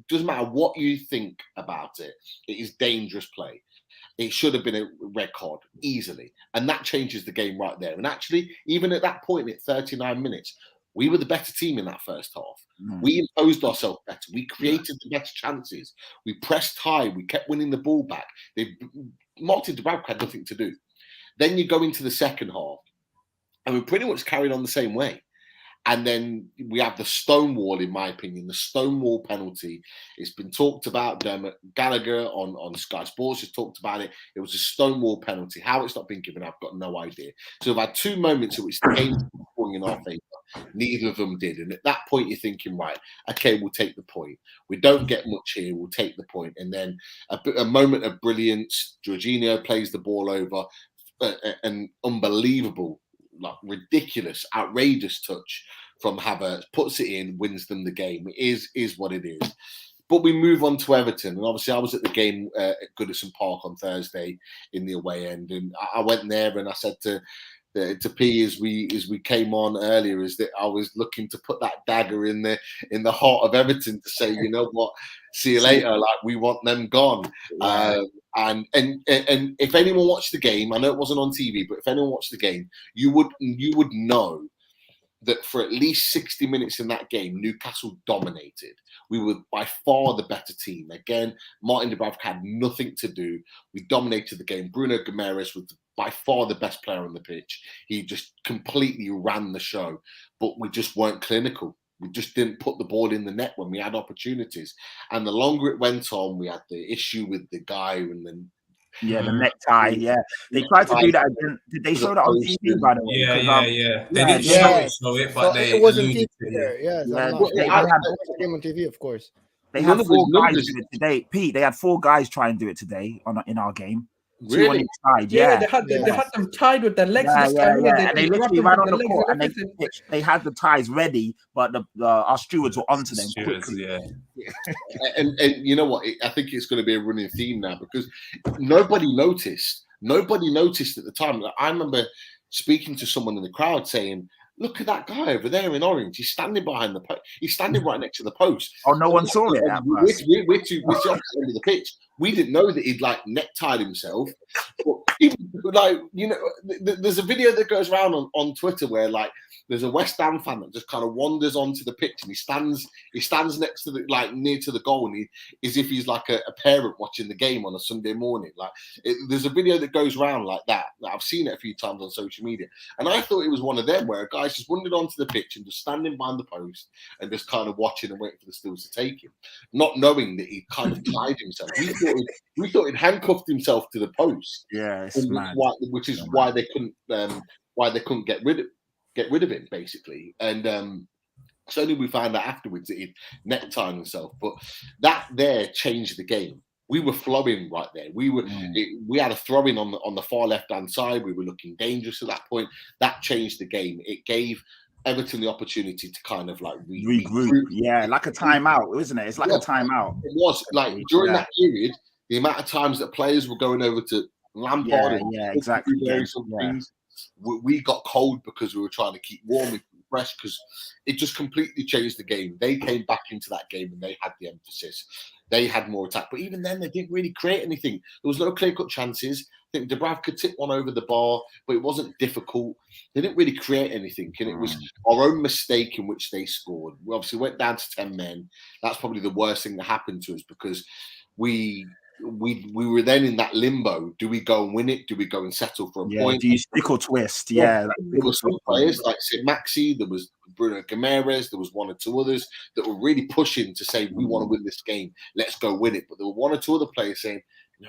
Doesn't matter what you think about it. It is dangerous play. It should have been a red card easily. And that changes the game right there. And actually, even at that point, at 39 minutes, we were the better team in that first half. We imposed ourselves better. We created the better chances. We pressed high. We kept winning the ball back. Martin Dubravka had nothing to do. Then you go into the second half, and we pretty much carried on the same way. And then we have the Stonewall, in my opinion, the Stonewall penalty. It's been talked about. Dermot Gallagher on Sky Sports has talked about it. It was a Stonewall penalty. How it's not been given, I've got no idea. So we've had 2 moments in which the game's going in our favour. Neither of them did. And at that point, you're thinking, right, okay, we'll take the point. We don't get much here. We'll take the point. And then a moment of brilliance. Jorginho plays the ball over. An unbelievable, like ridiculous, outrageous touch from Havertz, puts it in, wins them the game. It is what it is. But we move on to Everton, and obviously I was at the game at Goodison Park on Thursday in the away end, and I went there and I said to P as we came on earlier, is that I was looking to put that dagger in the heart of Everton to say, you know what, see you later, like we want them gone. And if anyone watched the game, I know it wasn't on TV, but if anyone watched the game, you would know that for at least 60 minutes in that game, Newcastle dominated. We were by far the better team. Again, Martin Dubravka had nothing to do. We dominated the game. Bruno Guimaraes was by far the best player on the pitch. He just completely ran the show, but we just weren't clinical. We just didn't put the ball in the net when we had opportunities. And the longer it went on, we had the issue with the guy and then the necktie. Yeah, they tried to do that again. Did they show that on TV, by the way? Yeah. They didn't show it, but it wasn't TV there. Yes, yeah, they had the game on TV, of course. They had 4 guys do it today. Pete, they had 4 guys try and do it today in our game. Really? 2 on each side. Yeah, they had them tied with their legs. And they literally ran on the court and they had the ties ready, but our stewards were onto them quickly. And you know what? I think it's going to be a running theme now because nobody noticed. Nobody noticed at the time. I remember speaking to someone in the crowd saying, "Look at that guy over there in orange. He's standing behind the post. He's standing right next to the post." Oh, no one saw it. We're too opposite end of the pitch. We didn't know that he'd like necktied himself. But like, you know, there's a video that goes around on Twitter where like there's a West Ham fan that just kind of wanders onto the pitch and he stands next to the like near to the goal and as if he's like a parent watching the game on a Sunday morning. Like there's a video that goes around like that. I've seen it a few times on social media, and I thought it was one of them where a guy's just wandered onto the pitch and just standing behind the post and just kind of watching and waiting for the Steelers to take him, not knowing that he kind of tied himself. We thought he'd handcuffed himself to the post. Yeah, which is why they couldn't get rid of him basically. And so only we found out afterwards that he'd necktied himself. But that there changed the game. We were flowing right there. We had a throw-in on the far left-hand side. We were looking dangerous at that point. That changed the game. It gave Everton the opportunity to kind of like regroup. Yeah, like a timeout, isn't it? It's like a timeout. It was like during that period, the amount of times that players were going over to Lampard exactly. We got cold because we were trying to keep warm and fresh because it just completely changed the game. They came back into that game and they had the emphasis. They had more attack, but even then they didn't really create anything. There was no clear-cut chances. I think Dubravka tipped one over the bar, but it wasn't difficult. They didn't really create anything, and it was our own mistake in which they scored. We obviously went down to 10 men. That's probably the worst thing that happened to us because we were then in that limbo. Do we go and win it? Do we go and settle for a point? Do you stick or twist? There were some players like Sid Maxi, there was Bruno Guimaraes, there was 1 or 2 others that were really pushing to say, we want to win this game, let's go win it. But there were 1 or 2 other players saying,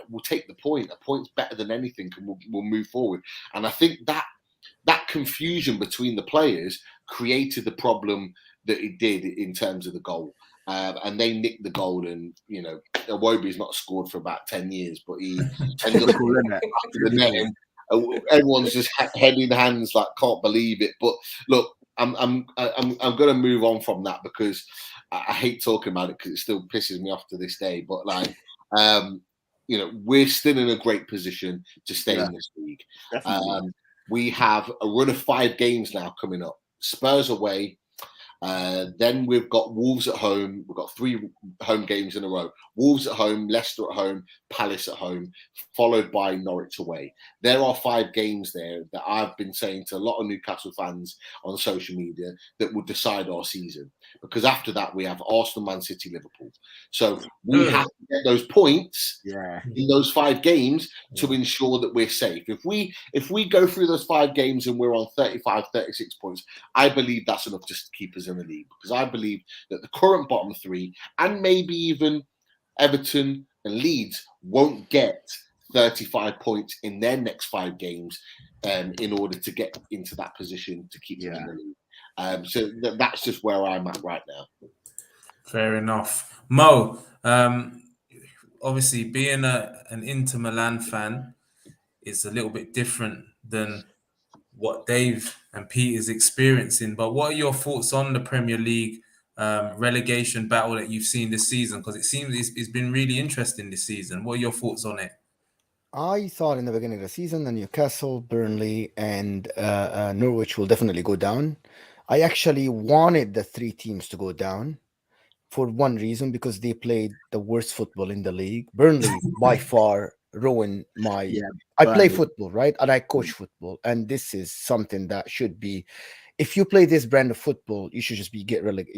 we'll take the point. A point's better than anything and we'll move forward. And I think that confusion between the players created the problem that it did in terms of the goal. And they nicked the goal, and Iwobi's not scored for about 10 years, but he ended up after the net. Everyone's just head in hands, like can't believe it. But look, I'm going to move on from that because I hate talking about it because it still pisses me off to this day. But like, we're still in a great position to stay in this league. We have a run of 5 games now coming up. Spurs away. Then we've got Wolves at home. We've got 3 home games in a row. Wolves at home, Leicester at home, Palace at home, followed by Norwich away. There are 5 games there that I've been saying to a lot of Newcastle fans on social media that will decide our season. Because after that, we have Arsenal, Man City, Liverpool. So we have to get those points in those 5 games to ensure that we're safe. If we go through those 5 games and we're on 35, 36 points, I believe that's enough just to keep us in the league, because I believe that the current bottom 3 and maybe even Everton and Leeds won't get 35 points in their next 5 games in order to get into that position to keep them in the league. So that's just where I'm at right now. Fair enough. Mo, obviously being an Inter Milan fan is a little bit different than what Dave and Pete is experiencing. But what are your thoughts on the Premier League relegation battle that you've seen this season? Because it seems it's been really interesting this season. What are your thoughts on it? I thought in the beginning of the season that Newcastle, Burnley, and Norwich will definitely go down. I actually wanted the 3 teams to go down for one reason, because they played the worst football in the league. Burnley, by far, ruined my... I play football, right? And I coach football. And this is something that should be... If you play this brand of football, you should just you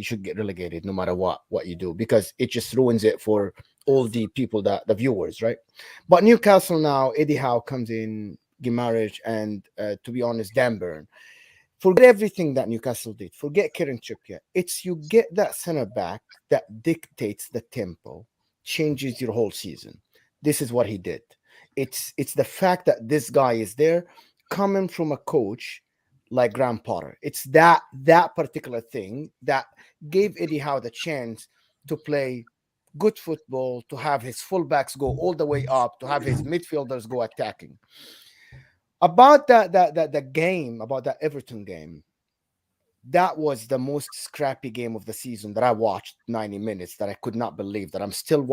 should get relegated no matter what you do, because it just ruins it for all the people, the viewers, right? But Newcastle now, Eddie Howe comes in, Guimaraes, and to be honest, Dan Burn. Forget everything that Newcastle did. Forget Kieran Trippier. It's you get that center back that dictates the tempo, changes your whole season. This is what he did. It's the fact that this guy is there, coming from a coach like Graham Potter. It's that particular thing that gave Eddie Howe the chance to play good football, to have his fullbacks go all the way up, to have his midfielders go attacking. About that game, about that Everton game, that was the most scrappy game of the season that I watched 90 minutes, that I could not believe that I'm still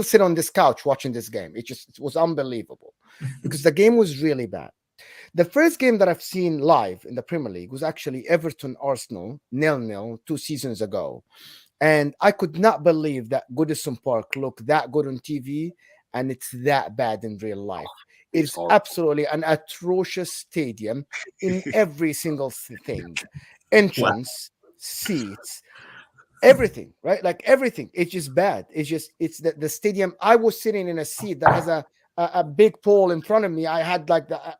sitting on this couch watching this game. It was unbelievable because the game was really bad. The first game that I've seen live in the Premier League was actually Everton-Arsenal 0-0 2 seasons ago. And I could not believe that Goodison Park looked that good on TV and it's that bad in real life. It's absolutely an atrocious stadium in every single thing. Entrance, seats, everything, right? Like everything. It's just bad. It's the stadium. I was sitting in a seat that has a big pole in front of me. I had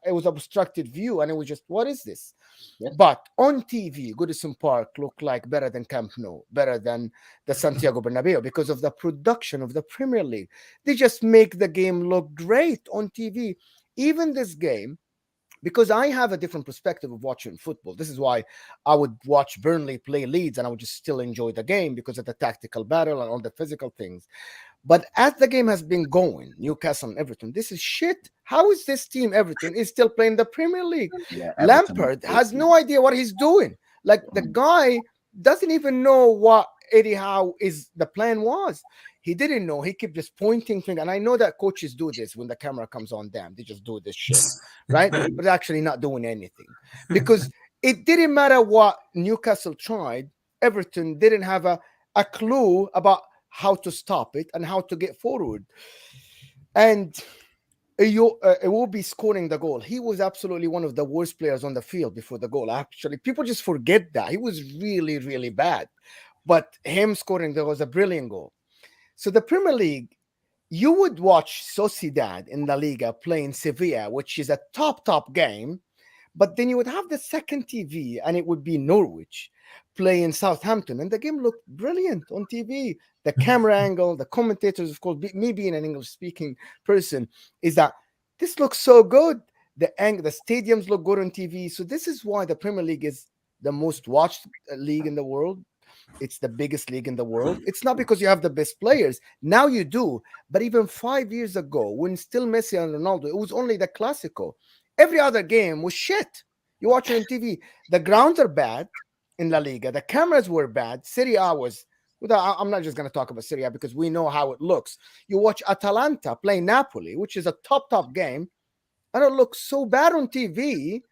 it was obstructed view, and it was just, what is this? Yeah. But on TV, Goodison Park looked like better than Camp Nou, better than the Santiago Bernabeu, because of the production of the Premier League. They just make the game look great on TV. Even this game, because I have a different perspective of watching football. This is why I would watch Burnley play Leeds and I would just still enjoy the game because of the tactical battle and all the physical things. But as the game has been going, Newcastle and Everton, this is shit. How is this team, Everton, is still playing the Premier League? Yeah, Lampard has no idea what he's doing. Like, the guy doesn't even know what Eddie Howe the plan was. He didn't know. He kept just pointing things. And I know that coaches do this when the camera comes on them. They just do this shit, right? But they're actually not doing anything. Because it didn't matter what Newcastle tried. Everton didn't have a clue about how to stop it and how to get forward. And it will be scoring the goal. He was absolutely one of the worst players on the field before the goal. Actually, people just forget that. He was really, really bad. But him scoring, there was a brilliant goal. So the Premier League, you would watch Sociedad in La Liga playing Sevilla, which is a top game. But then you would have the second TV, and it would be Norwich playing Southampton. And the game looked brilliant on TV. The camera angle, the commentators, of course, me being an English-speaking person, is that this looks so good. The stadiums look good on TV. So this is why the Premier League is the most watched league in the world. It's the biggest league in the world. It's not because you have the best players. Now you do. But even 5 years ago, when still Messi and Ronaldo, it was only the Clasico. Every other game was shit. You watch it on TV. The grounds are bad in La Liga. The cameras were bad. Serie A was... I'm not just going to talk about Serie A because we know how it looks. You watch Atalanta play Napoli, which is a top game, and it looks so bad on TV.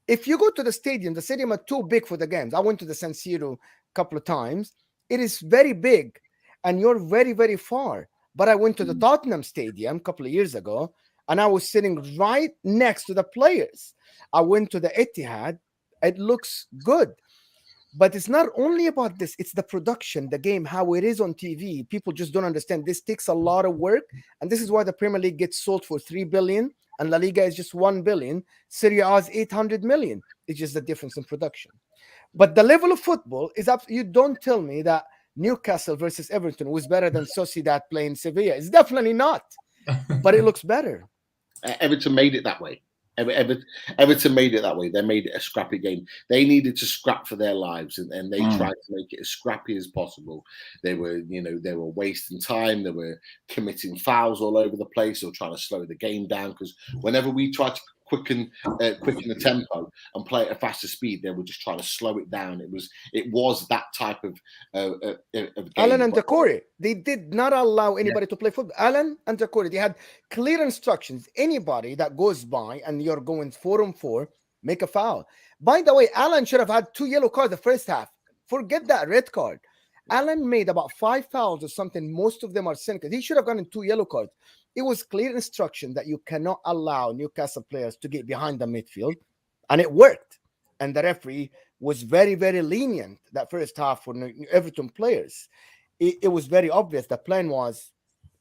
If you go to the stadium are too big for the games. I went to the San Siro a couple of times. It is very big, and you're very, very far. But I went to the Tottenham Stadium a couple of years ago, and I was sitting right next to the players. I went to the Etihad. It looks good. But it's not only about this, it's the production, the game, how it is on TV. People just don't understand. This takes a lot of work. And this is why the Premier League gets sold for 3 billion and La Liga is just 1 billion. Serie A is 800 million. It's just the difference in production. But the level of football is up. You don't tell me that Newcastle versus Everton was better than Sociedad playing Sevilla. It's definitely not. But it looks better. Everton made it that way. Everton made it that way. They made it a scrappy game. They needed to scrap for their lives, and they tried to make it as scrappy as possible. They were wasting time. They were committing fouls all over the place, or trying to slow the game down. Because whenever we tried to quicken the tempo and play at a faster speed, they were just trying to slow it down. It was that type of game. Alan and Decore, they did not allow anybody to play football. Alan and Decore, they had clear instructions. Anybody that goes by and you're going 4-on-4, make a foul. By the way, Alan should have had 2 yellow cards the first half. Forget that red card. Alan made about 5 fouls or something. Most of them are cynical. He should have gotten 2 yellow cards. It was clear instruction that you cannot allow Newcastle players to get behind the midfield, and it worked. And the referee was very, very lenient that first half for Everton players. It was very obvious. The plan was,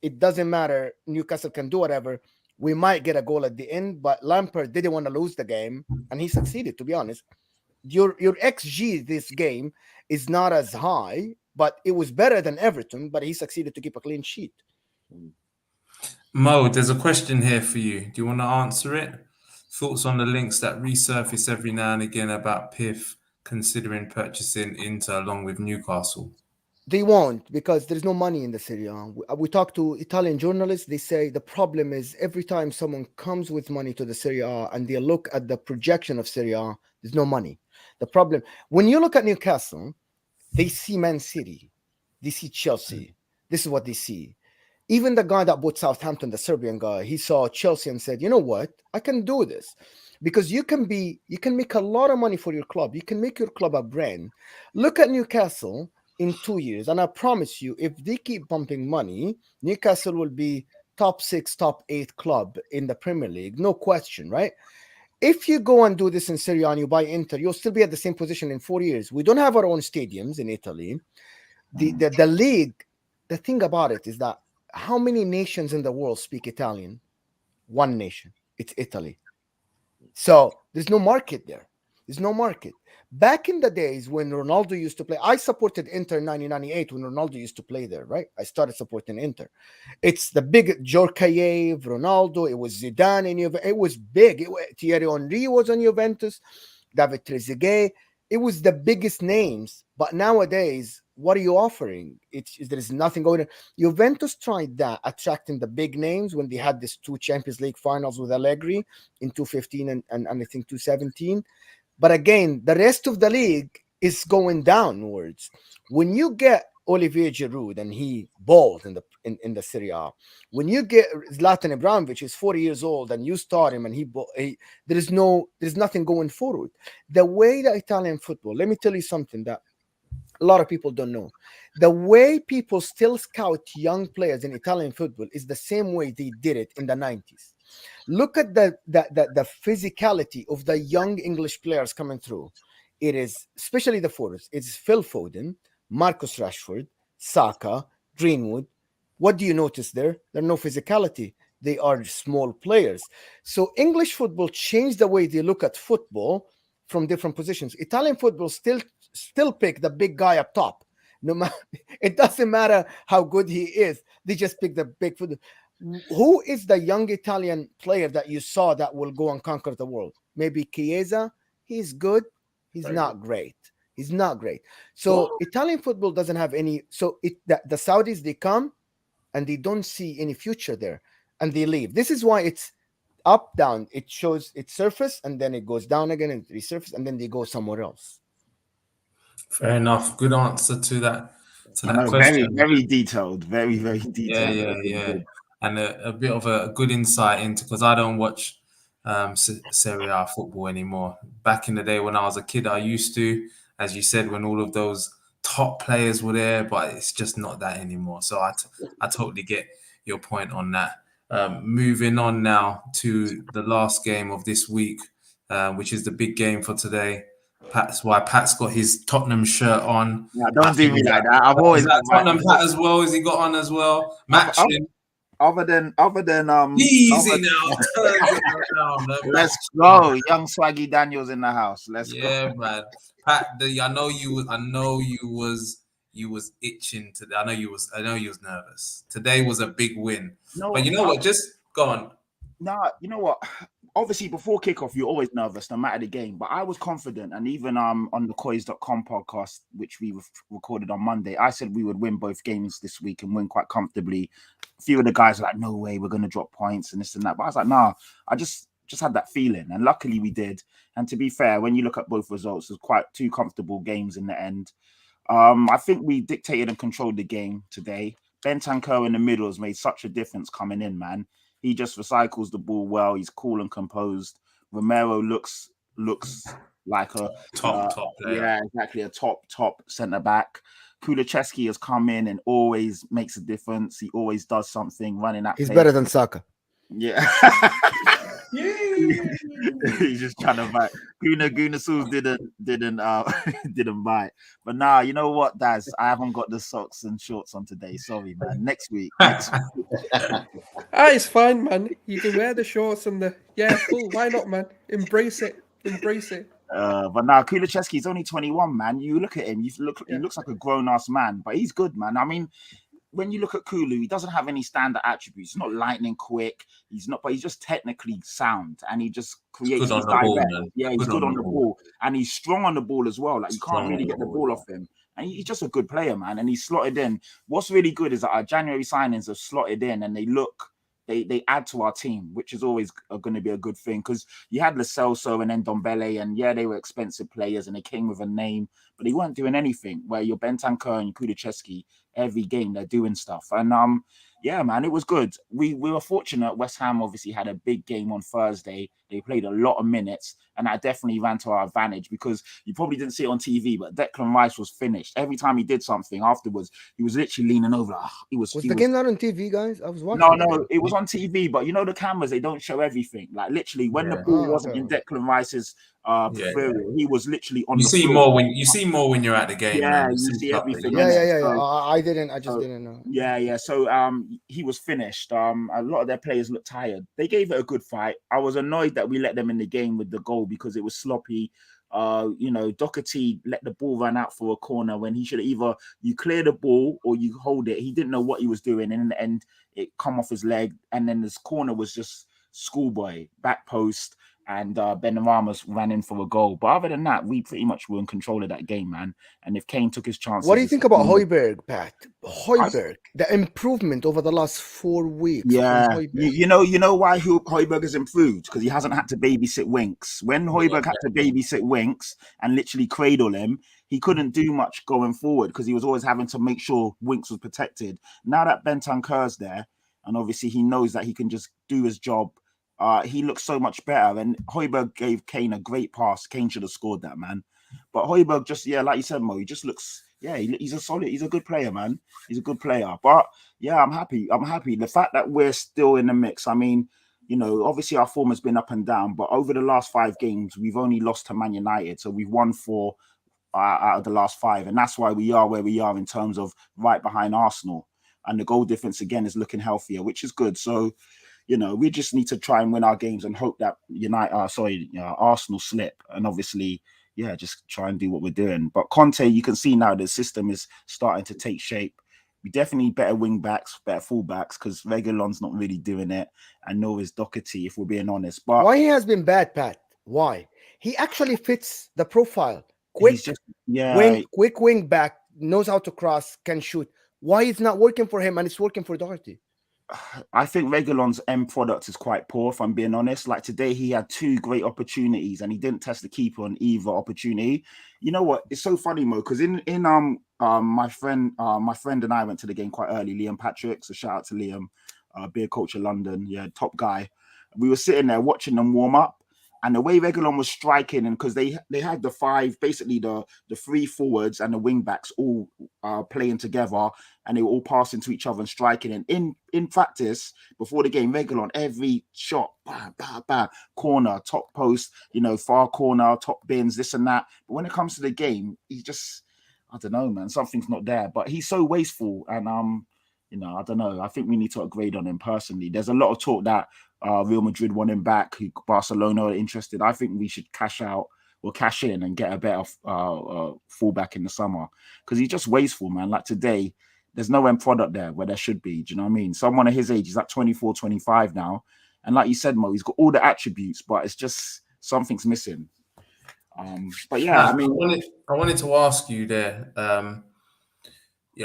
it doesn't matter. Newcastle can do whatever. We might get a goal at the end, but Lampard didn't want to lose the game, and he succeeded, to be honest. Your XG this game is not as high, but it was better than Everton, but he succeeded to keep a clean sheet. Mo, there's a question here for you. Do you want to answer it? Thoughts on the links that resurface every now and again about PIF considering purchasing Inter along with Newcastle? They won't, because there's no money in the Serie A. We talk to Italian journalists. They say the problem is every time someone comes with money to the Serie A and they look at the projection of Serie A, there's no money. The problem, when you look at Newcastle, they see Man City, they see Chelsea. This is what they see. Even the guy that bought Southampton, the Serbian guy, he saw Chelsea and said, you know what? I can do this. Because you can make a lot of money for your club. You can make your club a brand. Look at Newcastle in 2 years. And I promise you, if they keep pumping money, Newcastle will be top 6, top 8 club in the Premier League. No question, right? If you go and do this in Serie A and you buy Inter, you'll still be at the same position in 4 years. We don't have our own stadiums in Italy. The league, the thing about it is that how many nations in the world speak Italian? One nation. It's Italy. So there's no market there. There's no market. Back in the days when Ronaldo used to play, I supported Inter in 1998 when Ronaldo used to play there, right? I started supporting Inter. It's the big Djorkaeff, Ronaldo. It was Zidane in Juventus. It was big. Thierry Henry was on Juventus. David Trezeguet. It was the biggest names. But nowadays, what are you offering? There is nothing going on. Juventus tried that, attracting the big names when they had these 2 Champions League finals with Allegri in 2015 and I think 2017. But again, the rest of the league is going downwards. When you get Olivier Giroud and he balled in the Serie A, when you get Zlatan Ibrahimovic, who's 40 years old, and you start him and there's nothing going forward. The way that Italian football, let me tell you something that a lot of people don't know. The way people still scout young players in Italian football is the same way they did it in the 90s. Look at the physicality of the young English players coming through. It is, especially the forwards, it's Phil Foden, Marcus Rashford, Saka, Greenwood. What do you notice there? There's no physicality. They are small players. So English football changed the way they look at football from different positions. Italian football still pick the big guy up top. No matter, it doesn't matter how good he is. They just pick the big foot. Who is the young Italian player that you saw that will go and conquer the world? Maybe Chiesa. He's good. He's not great. He's not great. So Italian football doesn't have any. So the Saudis, they come and they don't see any future there and they leave. This is why it's up, down. It shows its surface and then it goes down again and resurface and then they go somewhere else. Fair enough. Good answer to that. Question. Very, very detailed. Very, very detailed. Yeah. And a bit of a good insight into, because I don't watch Serie A football anymore. Back in the day when I was a kid, I used to, as you said, when all of those top players were there, but it's just not that anymore. So I totally get your point on that. Moving on now to the last game of this week, which is the big game for today. Pat's got his Tottenham shirt on. Yeah, don't do me like that. I've always Is that Tottenham hat as well? Is he got on as well? Matching. Other than Easy now. Turns it around. Let's go. Young Swaggy Daniels in the house. Let's go. Yeah, man. Pat, I know you was itching today. I know you was nervous. Today was a big win. No, but you know what? Just go on. Nah, you know what? Obviously, before kickoff, you're always nervous, no matter the game. But I was confident, and even on the Coys.com podcast, which we recorded on Monday, I said we would win both games this week and win quite comfortably. A few of the guys were like, "No way, we're going to drop points and this and that." But I was like, "Nah, I just had that feeling," and luckily we did. And to be fair, when you look at both results, there's quite two comfortable games in the end. I think we dictated and controlled the game today. Bentancur in the middle has made such a difference coming in, man. He just recycles the ball well. He's cool and composed. Romero looks like a top player. Yeah, exactly, a top centre back. Kulusevski has come in and always makes a difference. He always does something running at. He's better than Saka. Yeah. He's just trying to bite. Gunasools didn't bite. But now, you know what, Daz? I haven't got the socks and shorts on today. Sorry, man. Next week. It's fine, man. You can wear the shorts and cool. Why not, man? Embrace it. But now Kulusevski's only 21, man. You look at him, he looks like a grown-ass man, but he's good, man. I mean, when you look at Kulu, he doesn't have any standard attributes. He's not lightning quick. But he's just technically sound, and he just creates. He's good on the ball, man. Yeah, he's good on the ball, and he's strong on the ball as well. Like you can't really get the ball off him, and he's just a good player, man. And he's slotted in. What's really good is that our January signings have slotted in, and they add to our team, which is always going to be a good thing, because you had Lo Celso and then Ndombele, and yeah, they were expensive players and they came with a name, but they weren't doing anything. Where your Bentancur and Kulusevski, every game they're doing stuff. And yeah, man, it was good. We were fortunate. West Ham obviously had a big game on Thursday. They played a lot of minutes, and that definitely ran to our advantage, because you probably didn't see it on TV, but Declan Rice was finished. Every time he did something afterwards, he was literally leaning over. Was the game not on TV, guys? I was watching. No, it was on TV, but you know the cameras, they don't show everything. Like literally, when the ball wasn't in Declan Rice's he was literally on. You see more when you're at the game. Yeah, man. you see everything. Yeah. I just didn't know. Yeah. So he was finished. A lot of their players looked tired. They gave it a good fight. I was annoyed that we let them in the game with the goal because it was sloppy. Doherty let the ball run out for a corner when he should either you clear the ball or you hold it. He didn't know what he was doing, and in the end, it come off his leg, and then this corner was just schoolboy back post. And Ben Ramos ran in for a goal. But other than that, we pretty much were in control of that game, man. And if Kane took his chances... What do you think about Højbjerg, Pat? Højbjerg, the improvement over the last 4 weeks. Yeah. You know why Højbjerg has improved? Because he hasn't had to babysit Winks. When Højbjerg had to babysit Winks and literally cradle him, he couldn't do much going forward because he was always having to make sure Winks was protected. Now that Bentancur's there, and obviously he knows that he can just do his job, he looks so much better. And Højbjerg gave Kane a great pass. Kane should have scored that, man. But Højbjerg just, like you said, Mo, he just looks, he's a good player, man. He's a good player. But yeah, I'm happy. The fact that we're still in the mix, I mean, obviously our form has been up and down, but over the last 5 games, we've only lost to Man United. So we've won 4 out of the last 5. And that's why we are where we are in terms of right behind Arsenal. And the goal difference, again, is looking healthier, which is good. So, we just need to try and win our games and hope that Arsenal slip. And obviously, just try and do what we're doing. But Conte, you can see now the system is starting to take shape. We definitely better wing backs, better full backs, because Reguilon's not really doing it. And nor is Doherty, if we're being honest. But why he has been bad, Pat? Why? He actually fits the profile. Quick wing back, knows how to cross, can shoot. Why it's not working for him and it's working for Doherty? I think Reguilon's end product is quite poor, if I'm being honest. Like today, he had 2 great opportunities and he didn't test the keeper on either opportunity. You know what? It's so funny, Mo, because in my friend and I went to the game quite early. Liam Patrick, so shout out to Liam, beer culture London, top guy. We were sitting there watching them warm up, and the way Reguilon was striking, and because they had the five, basically the three forwards and the wing backs all playing together, and they were all passing to each other and striking. And in practice before the game, Reguilon, every shot, bam, bam, bam, corner, top post, far corner, top bins, this and that. But when it comes to the game, he just, I don't know, man, something's not there. But he's so wasteful, and I don't know. I think we need to upgrade on him personally. There's a lot of talk that Real Madrid want him back, Barcelona are interested. I think we should cash in and get a better fullback in the summer, because he's just wasteful, man. Like today, there's no end product there where there should be. Do you know what I mean? Someone of his age, he's like 24, 25 now. And like you said, Mo, he's got all the attributes, but it's just something's missing. But yeah, I wanted to ask you there.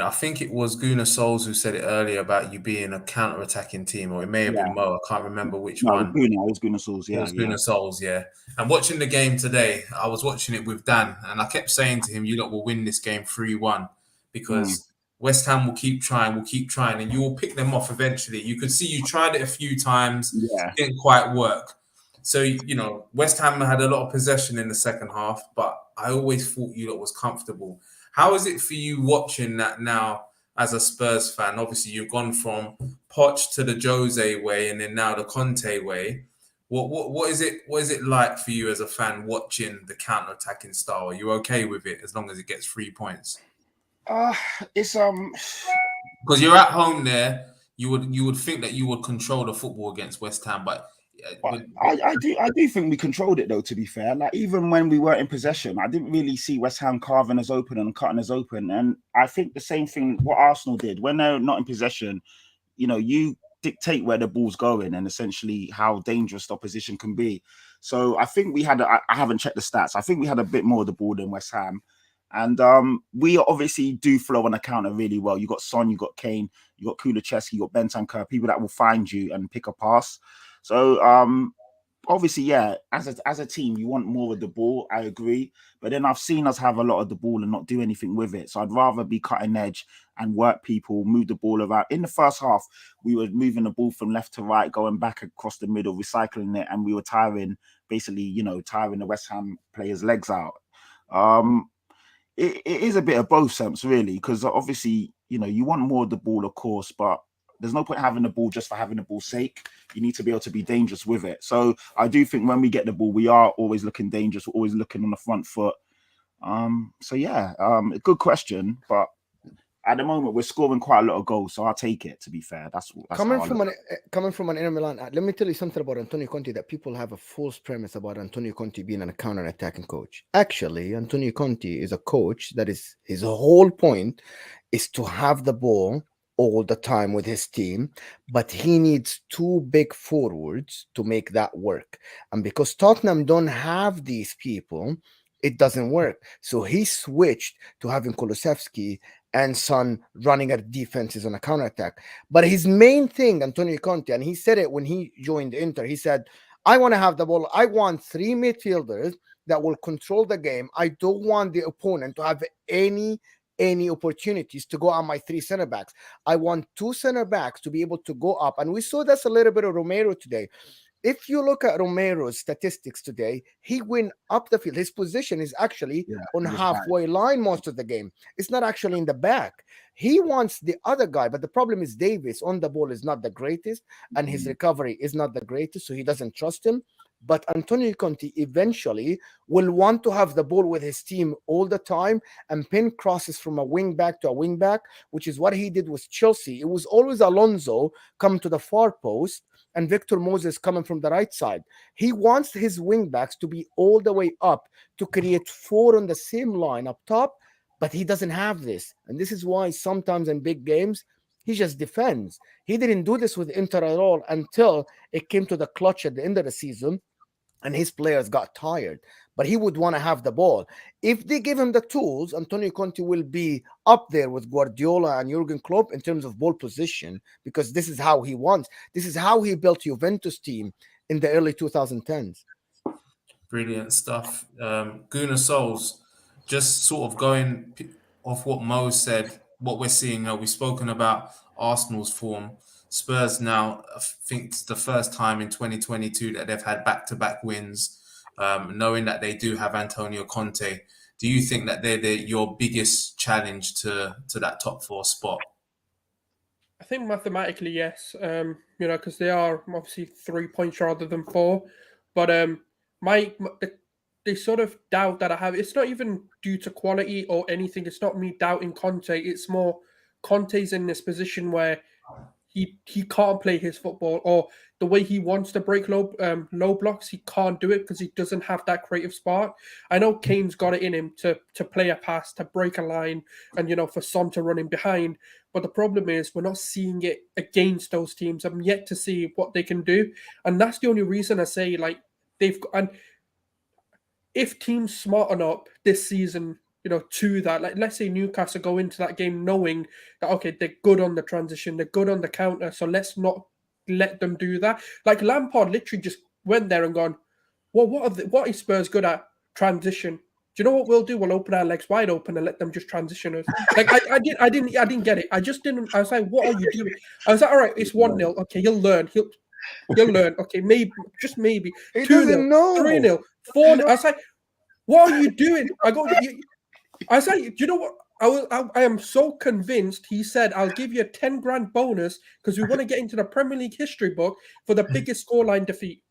I think it was Gunnar Souls who said it earlier about you being a counter-attacking team, or it may have been Mo. I can't remember which one. It was Gunnar Souls, yeah. It was Gunnar Souls, yeah. And watching the game today, I was watching it with Dan, and I kept saying to him, you lot will win this game 3-1, because West Ham will keep trying, and you will pick them off eventually. You could see you tried it a few times, didn't quite work. So, West Ham had a lot of possession in the second half, but I always thought you lot was comfortable. How is it for you watching that now as a Spurs fan? Obviously, you've gone from Poch to the Jose way, and then now the Conte way. What is it like for you as a fan watching the counter-attacking style? Are you okay with it as long as it gets 3 points? It's because you're at home there. You would think that you would control the football against West Ham, but I do think we controlled it, though, to be fair. Like, even when we were in possession, I didn't really see West Ham carving us open and cutting us open. And I think the same thing what Arsenal did when they're not in possession, you dictate where the ball's going and essentially how dangerous the opposition can be. So I think we had I haven't checked the stats. I think we had a bit more of the ball than West Ham. And we obviously do flow on the counter really well. You got Son, you got Kane, you got Kulusevski, you got Bentancur, people that will find you and pick a pass. So obviously, yeah, as a team, you want more of the ball. I agree, but then I've seen us have a lot of the ball and not do anything with it. So I'd rather be cutting edge and work people, move the ball around. In the first half, we were moving the ball from left to right, going back across the middle, recycling it, and we were tiring the West Ham players' legs out. It is a bit of both sense, really, because obviously, you want more of the ball, of course, but there's no point having the ball just for having the ball's sake. You need to be able to be dangerous with it. So I do think when we get the ball, we are always looking dangerous. We're always looking on the front foot. So yeah, a good question, but at the moment we're scoring quite a lot of goals, so I'll take it. To be fair, that's coming from an Inter Milan. Let me tell you something about Antonio Conte that people have a false premise about Antonio Conte being a counter-attacking coach. Actually, Antonio Conte is a coach that is his whole point is to have the ball all the time with his team, but he needs two big forwards to make that work. And because Tottenham don't have these people, it doesn't work. So he switched to having Kulusevski and Son running at defenses on a counterattack. But his main thing, Antonio Conte, and he said it when he joined Inter, he said, I want to have the ball. I want three midfielders that will control the game. I don't want the opponent to have any opportunities to go on my three center backs. I want two center backs to be able to go up. And we saw that's a little bit of Romero today. If you look at Romero's statistics today, he went up the field. His position is actually on halfway line most of the game. It's not actually in the back. He wants the other guy, but the problem is Davis on the ball is not the greatest, and his recovery is not the greatest, so he doesn't trust him. But Antonio Conte eventually will want to have the ball with his team all the time and pin crosses from a wing back to a wing back, which is what he did with Chelsea. It was always Alonso come to the far post and Victor Moses coming from the right side. He wants his wing backs to be all the way up to create four on the same line up top, but he doesn't have this. And this is why sometimes in big games, he just defends. He didn't do this with Inter at all until it came to the clutch at the end of the season and his players got tired. But he would want to have the ball. If they give him the tools, Antonio Conte will be up there with Guardiola and Jurgen Klopp in terms of ball position, because this is how he wants. This is how he built Juventus team in the early 2010s. Brilliant stuff. Gunnar Souls, just sort of going off what Mo said, what we're seeing, we've spoken about Arsenal's form. Spurs now, I think it's the first time in 2022 that they've had back-to-back wins, knowing that they do have Antonio Conte. Do you think that they're your biggest challenge to that top 4 spot? I think mathematically, yes. Because they are obviously 3 points rather than 4. But the sort of doubt that I have, it's not even due to quality or anything. It's not me doubting Conte. It's more Conte's in this position where he can't play his football, or the way he wants to break low blocks, he can't do it because he doesn't have that creative spark. I know Kane's got it in him to play a pass, to break a line, and for Son to run in behind. But the problem is we're not seeing it against those teams. I'm yet to see what they can do, and that's the only reason I say and if teams smarten up this season, to that, like let's say Newcastle go into that game knowing that, okay, they're good on the transition, they're good on the counter, so let's not let them do that. Like Lampard literally just went there and gone, well, what is Spurs good at? Transition. Do you know what we'll do? We'll open our legs wide open and let them just transition us. Like I didn't get it. I just didn't. I was like, what are you doing? I was like, all right, it's 1-0. Okay, you'll learn. He'll learn. Okay, maybe, just maybe. 2-0, 3-0, 4-0. I was like, what are you doing? I was like, do you know what? I am so convinced he said, I'll give you a 10 grand bonus because we want to get into the Premier League history book for the biggest scoreline defeat.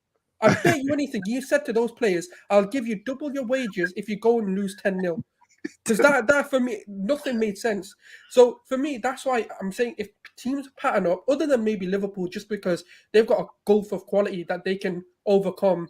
I bet you anything. He said to those players, I'll give you double your wages if you go and lose 10-0. Because that for me, nothing made sense. So for me, that's why I'm saying if teams pattern up, other than maybe Liverpool, just because they've got a gulf of quality that they can overcome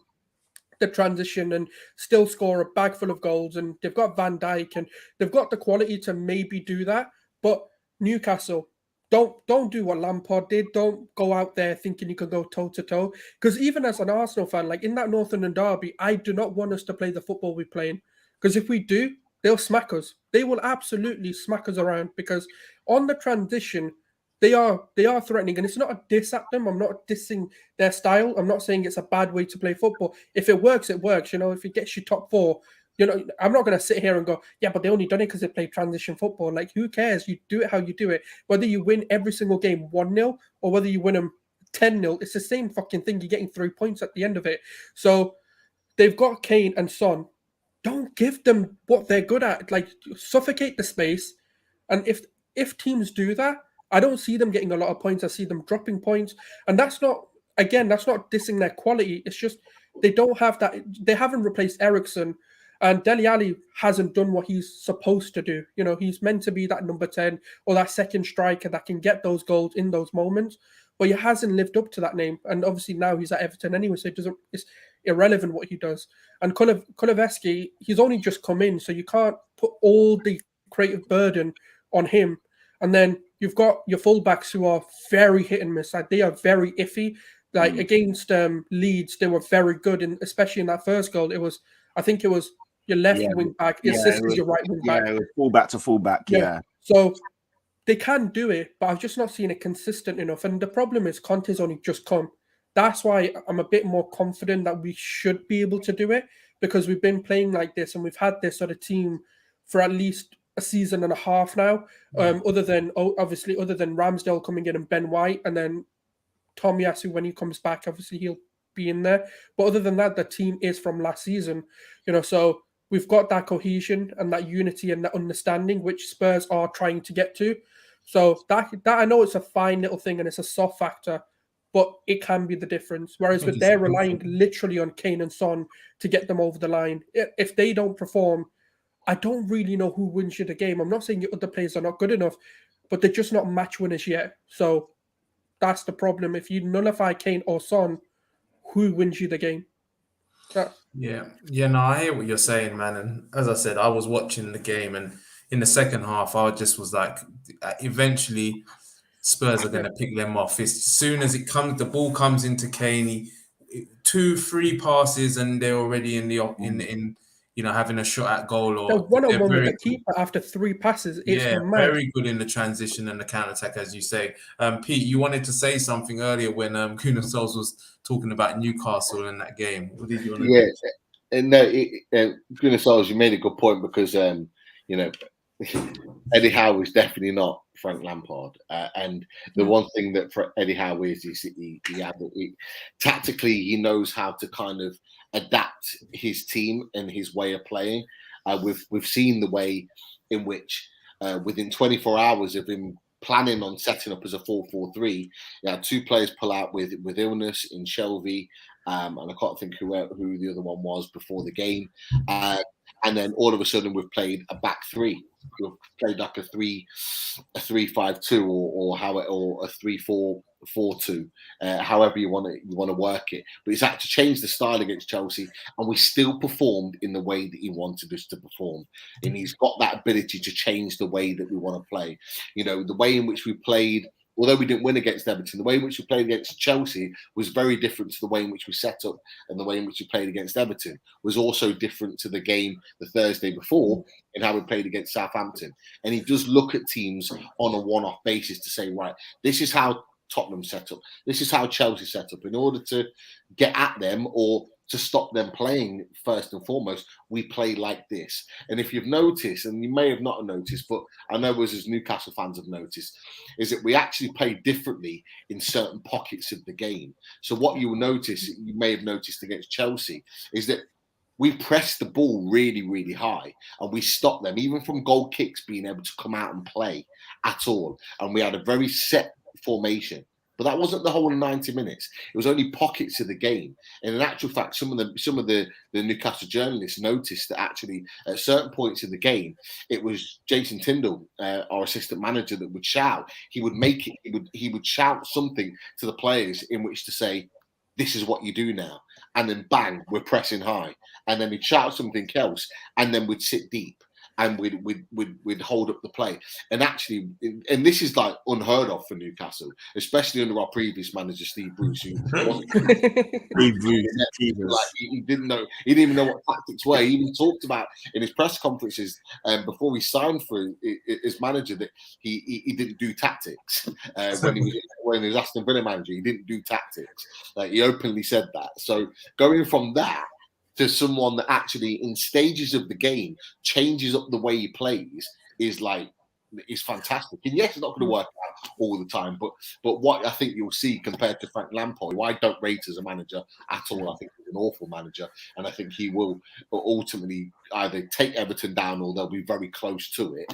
the transition and still score a bag full of goals, and they've got Van Dijk and they've got the quality to maybe do that. But Newcastle, don't do what Lampard did. Don't go out there thinking you can go toe to toe. Because even as an Arsenal fan, like in that North London derby, I do not want us to play the football we're playing. Because if we do, they'll smack us. They will absolutely smack us around. Because on the transition, they are threatening, and it's not a diss at them. I'm not dissing their style. I'm not saying it's a bad way to play football. If it works, it works. If it gets you top 4, I'm not going to sit here and go, yeah, but they only done it because they play transition football. Like, who cares? You do it how you do it. Whether you win every single game 1-0 or whether you win them 10-0, it's the same fucking thing. You're getting 3 points at the end of it. So they've got Kane and Son. Don't give them what they're good at. Like, suffocate the space. And if teams do that, I don't see them getting a lot of points. I see them dropping points. And that's not dissing their quality. It's just they don't have that. They haven't replaced Eriksen. And Dele Alli hasn't done what he's supposed to do. He's meant to be that number 10 or that second striker that can get those goals in those moments. But he hasn't lived up to that name. And obviously now he's at Everton anyway, so it's irrelevant what he does. And Kulusevski, he's only just come in, so you can't put all the creative burden on him. And then you've got your fullbacks who are very hit and miss. Like, they are very iffy. Like against Leeds, they were very good, and especially in that first goal, I think it was your left wing back assisted your right wing back. Yeah, it was fullback to fullback. Yeah. So they can do it, but I've just not seen it consistent enough. And the problem is Conte's only just come. That's why I'm a bit more confident that we should be able to do it, because we've been playing like this and we've had this sort of team for at least a season and a half now. Other than Ramsdale coming in and Ben White, and then Tomiyasu, when he comes back, obviously he'll be in there. But other than that, the team is from last season, so we've got that cohesion and that unity and that understanding, which Spurs are trying to get to. So that I know it's a fine little thing and it's a soft factor, but it can be the difference. Whereas they're relying literally on Kane and Son to get them over the line. If they don't perform, I don't really know who wins you the game. I'm not saying your other players are not good enough, but they're just not match winners yet. So that's the problem. If you nullify Kane or Son, who wins you the game? No, I hear what you're saying, man. And as I said, I was watching the game, and in the second half, I just was like, eventually Spurs are going to pick them off. As soon as the ball comes into Kane, 2-3 passes, and they're already in having a shot at goal. Or they're one-on-one with the keeper after 3 passes. It's very good in the transition and the counter-attack, as you say. Pete, you wanted to say something earlier when Gunnar Solskjaer was talking about Newcastle in that game. What did you want to say? No, Gunnar Solskjaer, you made a good point, because Eddie Howe is definitely not Frank Lampard. And the one thing that for Eddie Howe is tactically, he knows how to kind of adapt his team and his way of playing. We've seen the way in which within 24 hours of him planning on setting up as a 4-4-3, two players pull out with illness in Shelby, and I can't think who the other one was before the game. And then all of a sudden we've played a back three. We've played like a 3-5-2 or a 3-4-4-2, however you want to work it. But he's had to change the style against Chelsea, and we still performed in the way that he wanted us to perform. And he's got that ability to change the way that we want to play. The way in which we played. Although we didn't win against Everton, the way in which we played against Chelsea was very different to the way in which we set up, and the way in which we played against Everton was also different to the game the Thursday before in how we played against Southampton. And he does look at teams on a one-off basis to say, right, this is how Tottenham set up, this is how Chelsea set up. In order to get at them or to stop them playing, first and foremost, we play like this. And if you've noticed, and you may have not noticed, but I know us as Newcastle fans have noticed, is that we actually play differently in certain pockets of the game. So what you will notice, you may have noticed against Chelsea, is that we press the ball really, really high, and we stop them, even from goal kicks, being able to come out and play at all. And we had a very set formation. But that wasn't the whole 90 minutes. It was only pockets of the game. And in actual fact, some of the Newcastle journalists noticed that actually at certain points in the game, it was Jason Tindall, our assistant manager, that would shout. He would shout something to the players in which to say, this is what you do now. And then bang, we're pressing high. And then he'd shout something else, and then we'd sit deep. And we'd hold up the play. And actually, and this is like unheard of for Newcastle, especially under our previous manager, Steve Bruce, who wasn't he didn't even know what tactics were. He even talked about in his press conferences before he signed for his manager that he didn't do tactics. When he was Aston Villa manager, he didn't do tactics. He openly said that. So going from that to someone that actually in stages of the game changes up the way he plays is fantastic. And yes, it's not going to work out all the time, but what I think you'll see compared to Frank Lampard, who I don't rate as a manager at all, I think he's an awful manager, and I think he will ultimately either take Everton down or they'll be very close to it.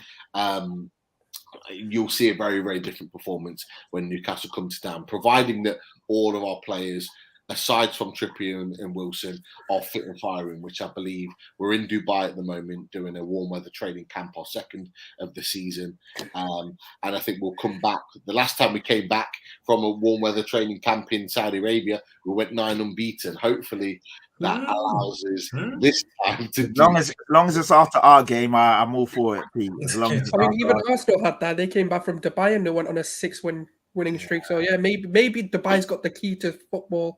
You'll see a very, very different performance when Newcastle comes down, providing that all of our players, aside from Trippier and Wilson, are fit and firing, which I believe we're in Dubai at the moment doing a warm weather training camp, our second of the season. And I think we'll come back. The last time we came back from a warm weather training camp in Saudi Arabia, we went 9 unbeaten. Hopefully that allows us this time to as long as it's after our game, I'm all for it, Pete. As long as even Arsenal had that. They came back from Dubai and they went on a 6-win winning streak. So yeah, maybe Dubai's got the key to football.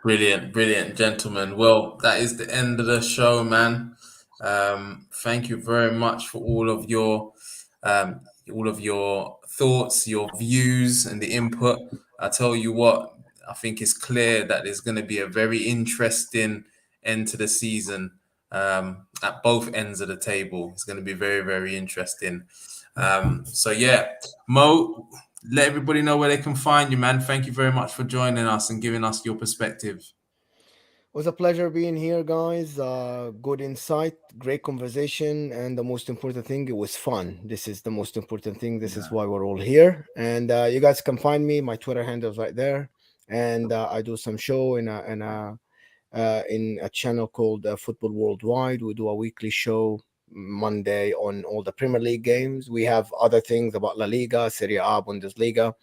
Brilliant, gentlemen. Well, that is the end of the show, man. Thank you very much for all of your thoughts, your views, and the input. I tell you what, I think it's clear that there's going to be a very interesting end to the season at both ends of the table. It's going to be very, very interesting. So yeah, Mo, let everybody know where they can find you, man. Thank you very much for joining us and giving us your perspective. It was a pleasure being here, guys. Good insight, great conversation, and the most important thing, it was fun. This is the most important thing. This is why we're all here. And you guys can find me. My Twitter handle is right there. And I do some show in a channel called Football Worldwide. We do a weekly show Monday on all the Premier League games. We have other things about La Liga, Serie A, Bundesliga,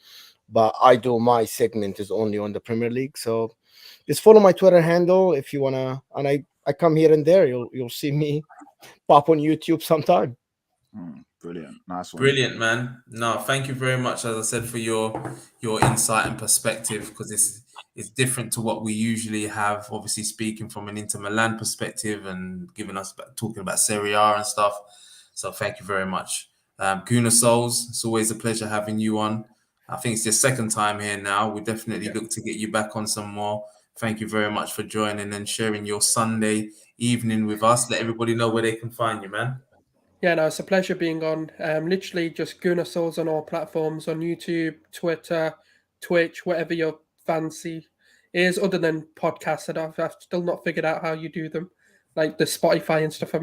but my segment is only on the Premier League. So just follow my Twitter handle if you wanna, and I come here and there. You'll see me pop on YouTube sometime. Brilliant, nice one. Brilliant, man. No, thank you very much, as I said, for your insight and perspective, because it's different to what we usually have. Obviously, speaking from an Inter Milan perspective and talking about Serie A and stuff. So thank you very much, Kuna Souls. It's always a pleasure having you on. I think it's your second time here now. We definitely look to get you back on some more. thank you very much for joining and sharing your Sunday evening with us. Let everybody know where they can find you, man. Yeah, no, it's a pleasure being on. Literally just Gunnar Souls on all platforms, on YouTube, Twitter, Twitch, whatever your fancy is, other than podcasts that I've still not figured out how you do them, like the Spotify and stuff.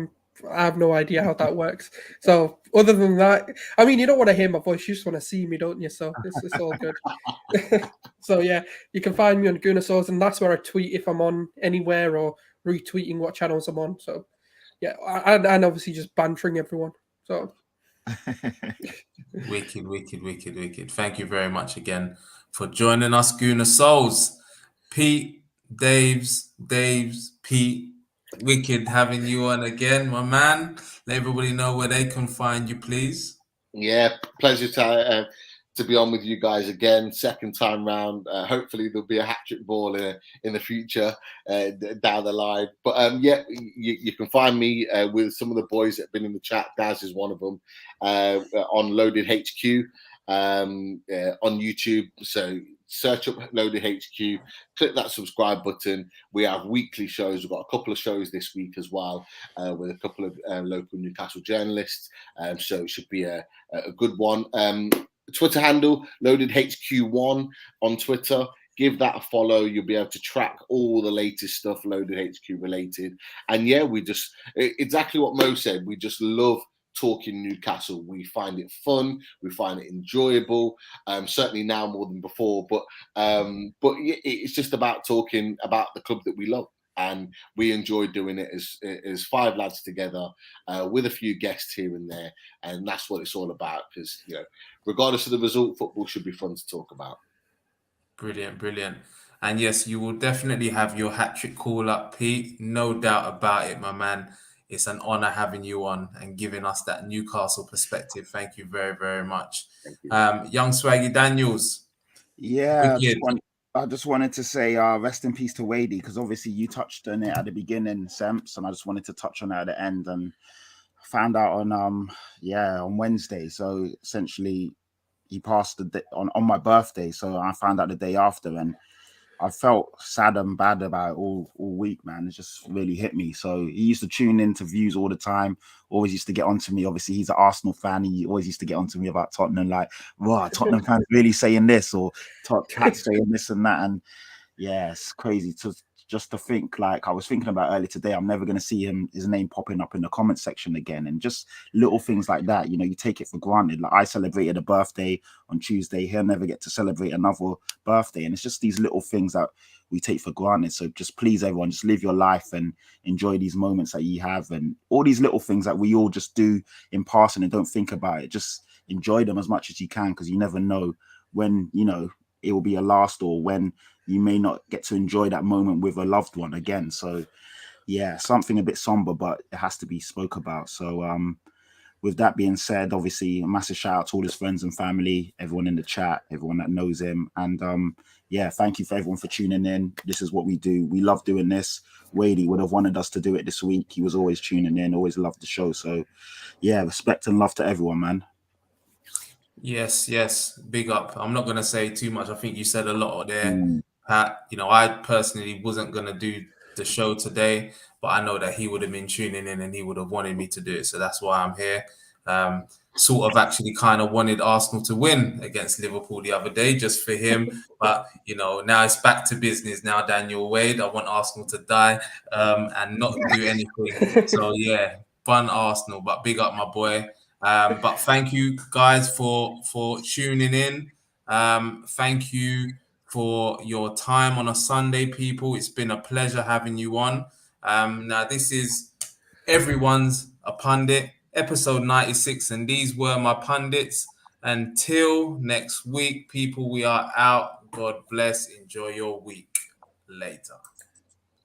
I have no idea how that works. So other than that, I mean, you don't want to hear my voice, you just want to see me, don't you? So it's all good. So yeah, you can find me on Gunnar Souls, and that's where I tweet if I'm on anywhere or retweeting what channels I'm on. So yeah, and obviously just bantering everyone. So Wicked. Thank you very much again for joining us, Guna Souls. Pete, Daves, Pete. Wicked having you on again, my man. Let everybody know where they can find you, please. Yeah, pleasure to be on with you guys again, second time round. Hopefully there'll be a hat-trick ball in the future down the line. But yeah, you can find me with some of the boys that have been in the chat. Daz is one of them, on Loaded HQ on YouTube. So search up Loaded HQ, click that subscribe button. We have weekly shows. We've got a couple of shows this week as well with a couple of local Newcastle journalists. So it should be a good one. Twitter handle Loaded HQ1 on Twitter. Give that a follow. You'll be able to track all the latest stuff Loaded HQ related. And yeah, we just exactly what Mo said. We just love talking Newcastle. We find it fun. We find it enjoyable. Certainly now more than before. But it's just about talking about the club that we love. And we enjoy doing it as five lads together with a few guests here and there. And that's what it's all about. Because, you know, regardless of the result, football should be fun to talk about. Brilliant. And yes, you will definitely have your hat-trick call up, Pete. No doubt about it, my man. It's an honor having you on and giving us that Newcastle perspective. Thank you very, very much. Thank you. Young Swaggy Daniels. Yeah, I just wanted to say rest in peace to Wadey, because obviously you touched on it at the beginning, Semps, and I just wanted to touch on it at the end. And found out on Wednesday. So essentially he passed on my birthday. So I found out the day after, and I felt sad and bad about it all week, man. It just really hit me. So he used to tune into views all the time, always used to get onto me. Obviously, he's an Arsenal fan. He always used to get onto me about Tottenham, like, wow, Tottenham fans really saying this, or Pat's saying this and that. And yeah, it's crazy just to think, like I was thinking about earlier today, I'm never going to see his name popping up in the comment section again. And just little things like that, you know, you take it for granted. Like I celebrated a birthday on Tuesday. He'll never get to celebrate another birthday. And it's just these little things that we take for granted. So just please, everyone, just live your life and enjoy these moments that you have. And all these little things that we all just do in passing and don't think about it. Just enjoy them as much as you can, because you never know when, you know, it will be a last, or when you may not get to enjoy that moment with a loved one again. So yeah, something a bit somber, but it has to be spoke about. So with that being said, obviously a massive shout out to all his friends and family, everyone in the chat, everyone that knows him. And yeah, thank you for everyone for tuning in. This is what we do. We love doing this. Wadey would have wanted us to do it this week. He was always tuning in, always loved the show. So yeah, respect and love to everyone, man. Yes. Big up. I'm not going to say too much. I think you said a lot there, Pat. You know, I personally wasn't going to do the show today, but I know that he would have been tuning in and he would have wanted me to do it. So that's why I'm here. Sort of actually kind of wanted Arsenal to win against Liverpool the other day just for him. But, you know, now it's back to business now, Daniel Wade. I want Arsenal to die and not do anything. So, yeah, fun Arsenal, but big up my boy. But thank you guys for tuning in. Thank you for your time on a Sunday, people. It's been a pleasure having you on. Now this is Everyone's a Pundit, episode 96, and these were my pundits. Until next week, people, we are out. God bless. Enjoy your week. Later.